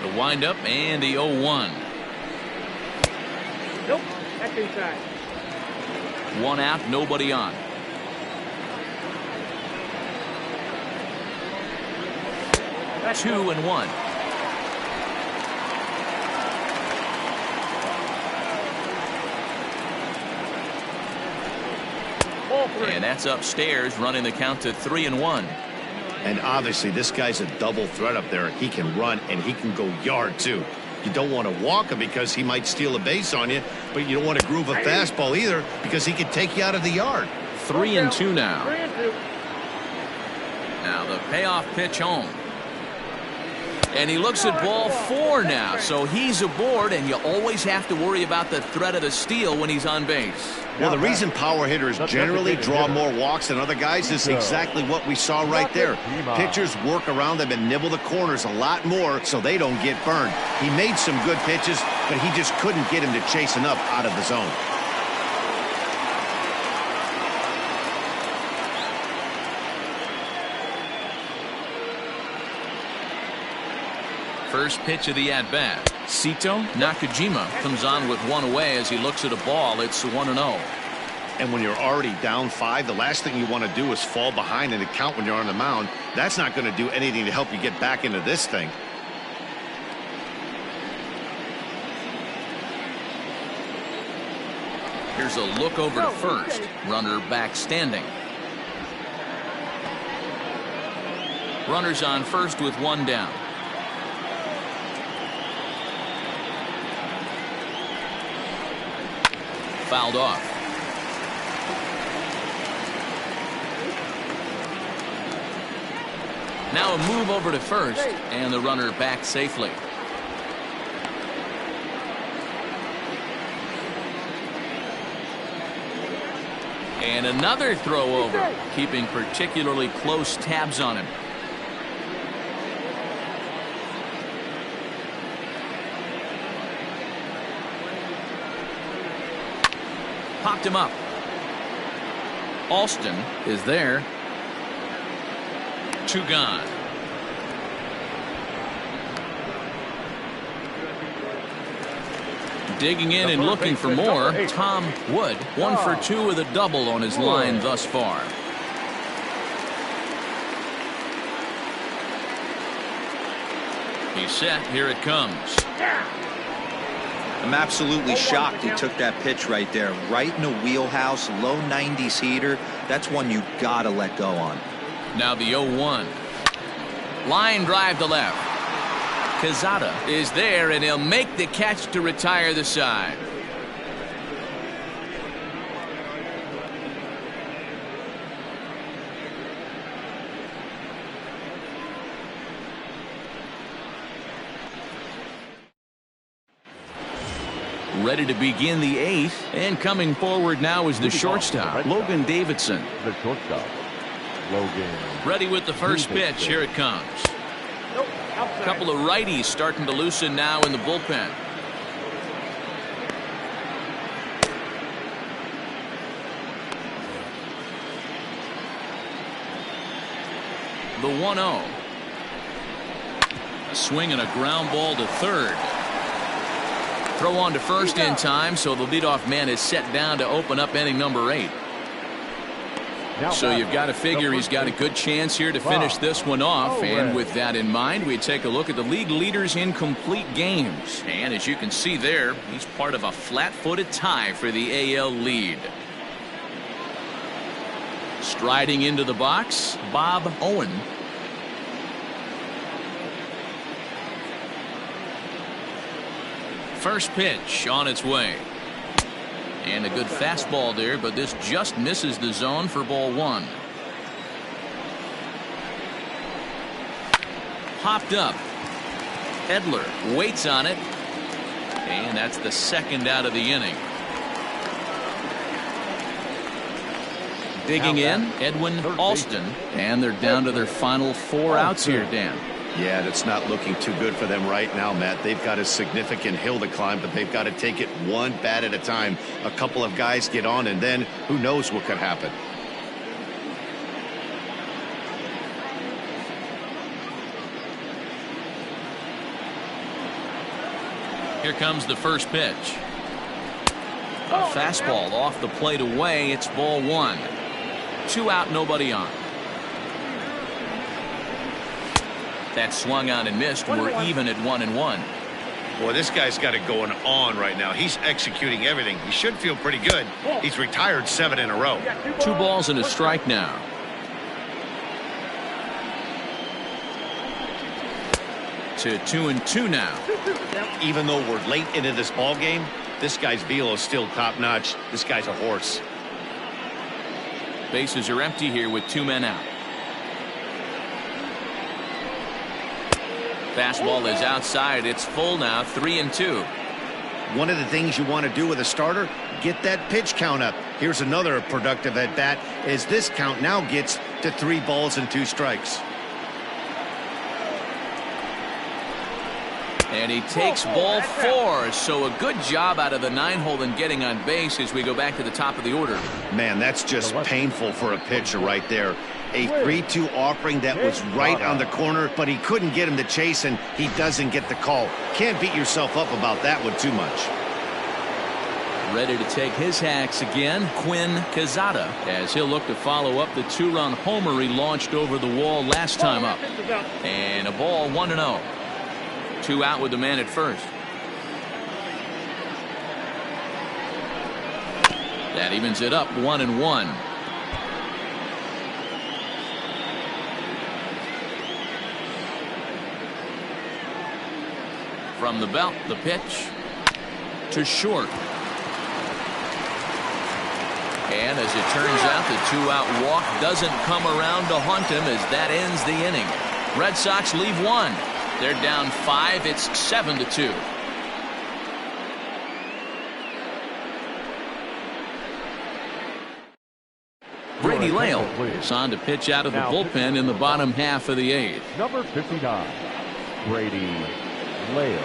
The windup and the 0-1. Nope, that's inside. One out, nobody on. That's 2-1. And that's upstairs, running the count to 3-1. And obviously this guy's a double threat up there. He can run and he can go yard too. You don't want to walk him because he might steal a base on you, but you don't want to groove a fastball either because he could take you out of the yard. 3-2 now. 3-2. Now the payoff pitch home. And he looks at ball 4 now, so he's aboard, and you always have to worry about the threat of the steal when he's on base. Well, the reason power hitters generally draw more walks than other guys is exactly what we saw right there. Pitchers work around them and nibble the corners a lot more so they don't get burned. He made some good pitches, but he just couldn't get him to chase enough out of the zone. First pitch of the at-bat. Sito Nakajima comes on with one away as he looks at a ball. It's 1-0. And when you're already down 5, the last thing you want to do is fall behind in the count when you're on the mound. That's not going to do anything to help you get back into this thing. Here's a look over to first. Runner back standing. Runners on first with one down. Fouled off. Now a move over to first, and the runner back safely. And another throw over, keeping particularly close tabs on him. Popped him up. Alston is there. 2 gone. Digging in and looking for more, Tom Wood. 1 for 2 with a double on his line thus far. He's set. Here it comes. I'm absolutely shocked he took that pitch right there. Right in the wheelhouse, low 90s heater. That's one you gotta let go on. Now the 0-1. Line drive to left. Quezada is there, and he'll make the catch to retire the side. Ready to begin the 8th, and coming forward now is the shortstop, Logan Davidson. The shortstop, Logan. Ready with the first pitch. Here it comes. A couple of righties starting to loosen now in the bullpen. The 1-0. A swing and a ground ball to third. Throw on to first in time, so the leadoff man is set down to open up inning number 8. So you've got to figure he's got a good chance here to finish this one off. And with that in mind, we take a look at the league leaders in complete games. And as you can see there, he's part of a flat-footed tie for the AL lead. Striding into the box, Bob Owen. First pitch on its way. And a good fastball there, but this just misses the zone for ball 1. Popped up. Edler waits on it. And that's the second out of the inning. Digging in, Edwin Alston. And they're down to their final 4 outs here, Dan. Yeah, that's not looking too good for them right now, Matt. They've got a significant hill to climb, but they've got to take it one bat at a time. A couple of guys get on, and then who knows what could happen. Here comes the first pitch. A fastball off the plate away. It's ball 1. 2 out, nobody on. That swung on and missed. We're even at 1-1. Boy, this guy's got it going on right now. He's executing everything. He should feel pretty good. He's retired 7 in a row. 2 balls and a strike now. To 2-2 now. Even though we're late into this ball game, this guy's velo is still top notch. This guy's a horse. Bases are empty here with 2 men out. Fastball is outside. It's full now. 3-2. One of the things you want to do with a starter, get that pitch count up. Here's another productive at bat as this count now gets to 3 balls and 2 strikes. And he takes ball 4. So a good job out of the 9-hole in getting on base as we go back to the top of the order. Man, that's just painful for a pitcher right there. A 3-2 offering that was right on the corner, but he couldn't get him to chase, and he doesn't get the call. Can't beat yourself up about that one too much. Ready to take his hacks again, Quinn Quezada, as he'll look to follow up the 2-run homer he launched over the wall last time up. And a ball, 1-0. 2 out with the man at first. That evens it up, 1-1. From the belt, the pitch to short. And as it turns out, the 2-out walk doesn't come around to hunt him as that ends the inning. Red Sox leave 1. They're down 5. It's 7-2. Brady Lale is on to pitch out of the bullpen in the bottom half of the 8th. Number 59, Brady Lale.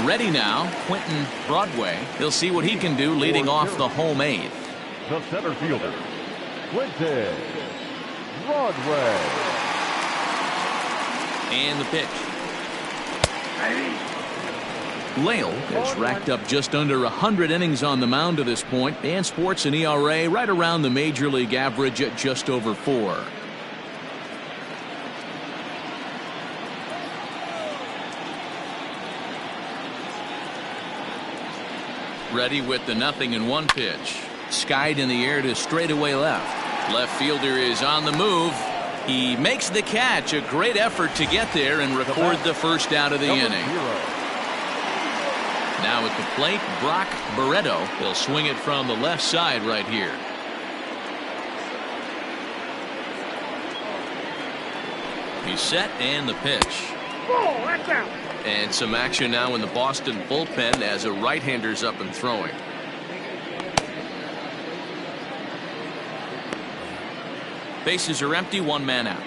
Ready now, Quentin Broadway. He'll see what he can do leading off the home 8th. The center fielder, Quentin Broadway. And the pitch. Lale has racked up just under 100 innings on the mound to this point and sports an ERA right around the major league average at just over 4. Ready with the 0-1 pitch. Skied in the air to straightaway left. Left fielder is on the move. He makes the catch. A great effort to get there and record the first out of the inning. Now at the plate, Brock Barreto. He'll swing it from the left side right here. He's set and the pitch. Oh, that's out. And some action now in the Boston bullpen as a right-hander's up and throwing. Bases are empty, 1 man out.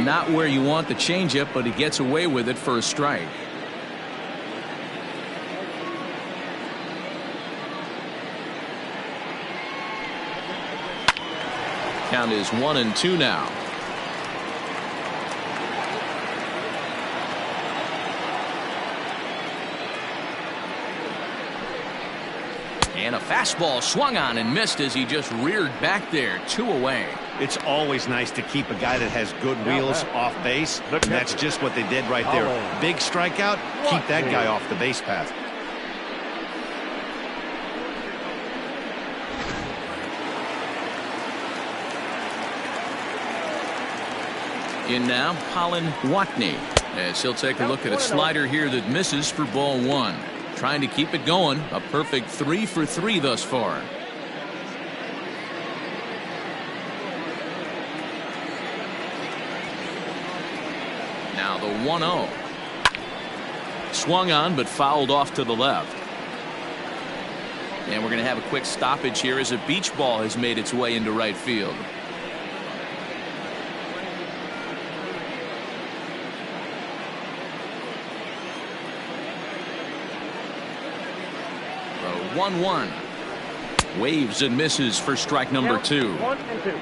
Not where you want the changeup, but he gets away with it for a strike. Count is 1-2 now. And a fastball swung on and missed as he just reared back there. 2 away. It's always nice to keep a guy that has good wheels off base, and that's just what they did right there. Big strikeout, keep that guy off the base path. In now, Colin Watney, as he'll take a look at a slider here that misses for ball 1. Trying to keep it going. A perfect 3 for 3 thus far. Now the 1-0. Swung on but fouled off to the left. And we're going to have a quick stoppage here as a beach ball has made its way into right field. The 1-1. Waves and misses for strike number 2. 1-2.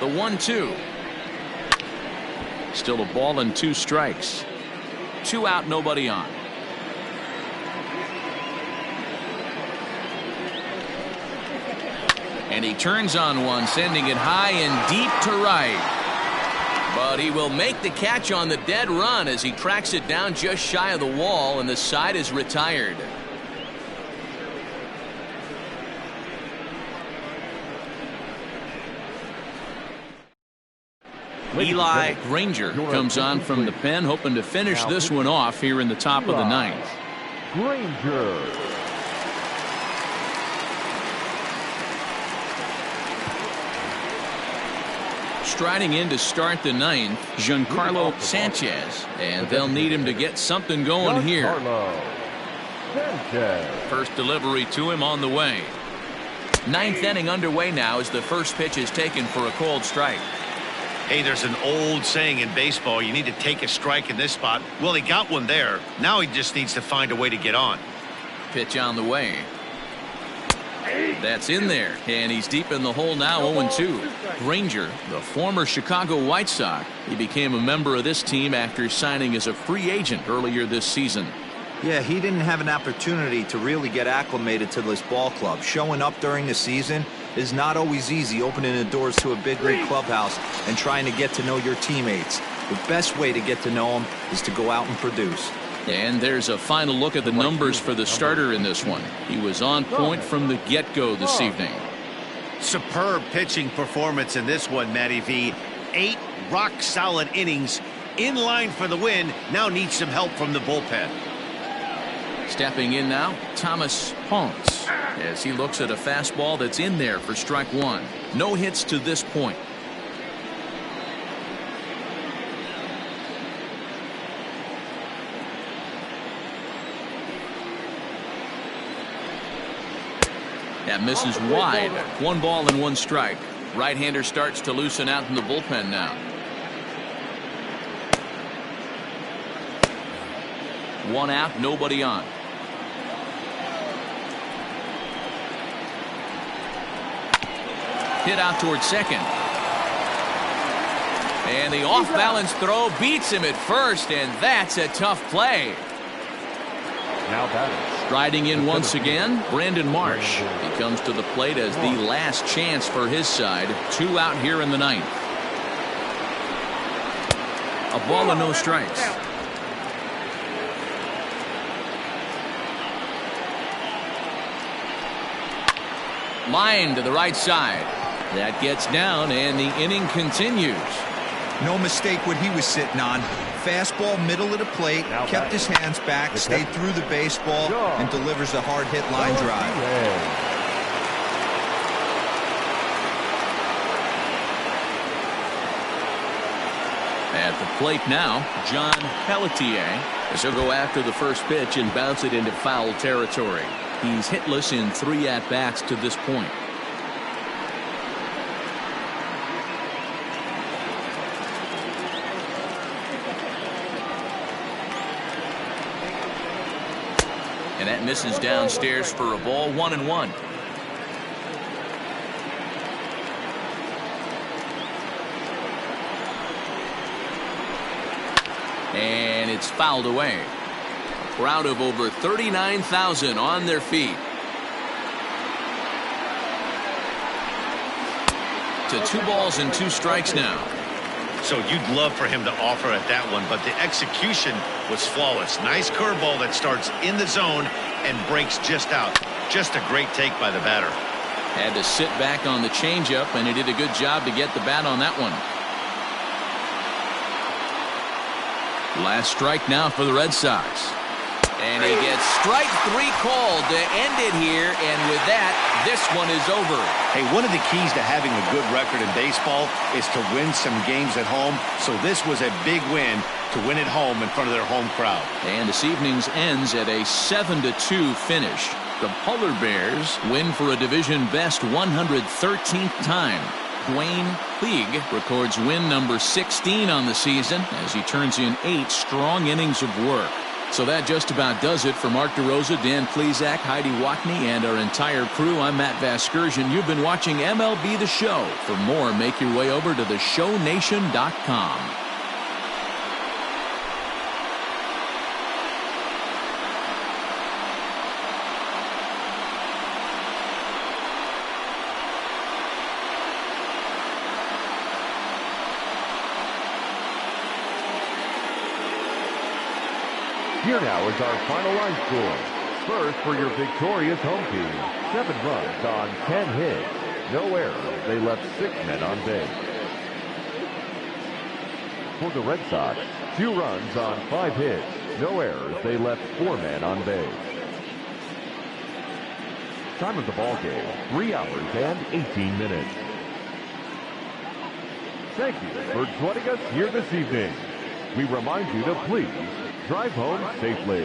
The 1-2. Still a ball and 2 strikes. 2 out, nobody on. And he turns on one, sending it high and deep to right. But he will make the catch on the dead run as he tracks it down just shy of the wall, and the side is retired. Eli Granger comes on from the pen, hoping to finish this one off here in the top of the 9th. Granger. Striding in to start the 9th, Giancarlo Sanchez, and they'll need him to get something going here. First delivery to him on the way. 9th inning underway now as the first pitch is taken for a cold strike. Hey, there's an old saying in baseball, you need to take a strike in this spot. Well, he got one there. Now he just needs to find a way to get on. Pitch on the way. That's in there, and he's deep in the hole now. 0-2. Granger, the former Chicago White Sox, he became a member of this team after signing as a free agent earlier this season. Yeah, he didn't have an opportunity to really get acclimated to this ball club. Showing up during the season is not always easy, opening the doors to a big league clubhouse and trying to get to know your teammates. The best way to get to know them is to go out and produce. And there's a final look at the numbers for the starter in this one. He was on point from the get-go this evening. Superb pitching performance in this one, Matty V. 8 rock-solid innings, in line for the win. Now needs some help from the bullpen. Stepping in now, Thomas Ponce, as he looks at a fastball that's in there for strike 1. No hits to this point. That misses wide. 1 ball and 1 strike. Right-hander starts to loosen out in the bullpen now. One out, nobody on. Hit out towards second. And the off-balance throw beats him at first, and that's a tough play. Now batting. Striding in once again, Brandon Marsh. He comes to the plate as the last chance for his side. 2 out here in the ninth. A ball and no strikes. Line to the right side. That gets down, and the inning continues. No mistake what he was sitting on. Fastball middle of the plate, kept his hands back, stayed through the baseball, and delivers a hard hit line drive. At the plate now, John Pelletier. As he'll go after the first pitch and bounce it into foul territory. He's hitless in 3 at-bats to this point. And that misses downstairs for a ball. 1-1. And it's fouled away. A crowd of over 39,000 on their feet. To 2 balls and 2 strikes now. So you'd love for him to offer at that one, but the execution was flawless. Nice curveball that starts in the zone and breaks just out. Just a great take by the batter. Had to sit back on the changeup, and he did a good job to get the bat on that one. Last strike now for the Red Sox. And he gets strike 3 called to end it here, and with that, this one is over. Hey, one of the keys to having a good record in baseball is to win some games at home. So this was a big win to win at home in front of their home crowd. And this evening's ends at a 7-2 finish. The Polar Bears win for a division best 113th time. Dwayne Puig records win number 16 on the season as he turns in 8 strong innings of work. So that just about does it for Mark DeRosa, Dan Plesac, Heidi Watney, and our entire crew. I'm Matt Vasgersian. You've been watching MLB The Show. For more, make your way over to theshownation.com. Here now is our final line score. First for your victorious home team, 7 runs on 10 hits. No errors. They left 6 men on base. For the Red Sox, 2 runs on 5 hits. No errors. They left 4 men on base. Time of the ball game, 3 hours and 18 minutes. Thank you for joining us here this evening. We remind you to please drive home safely.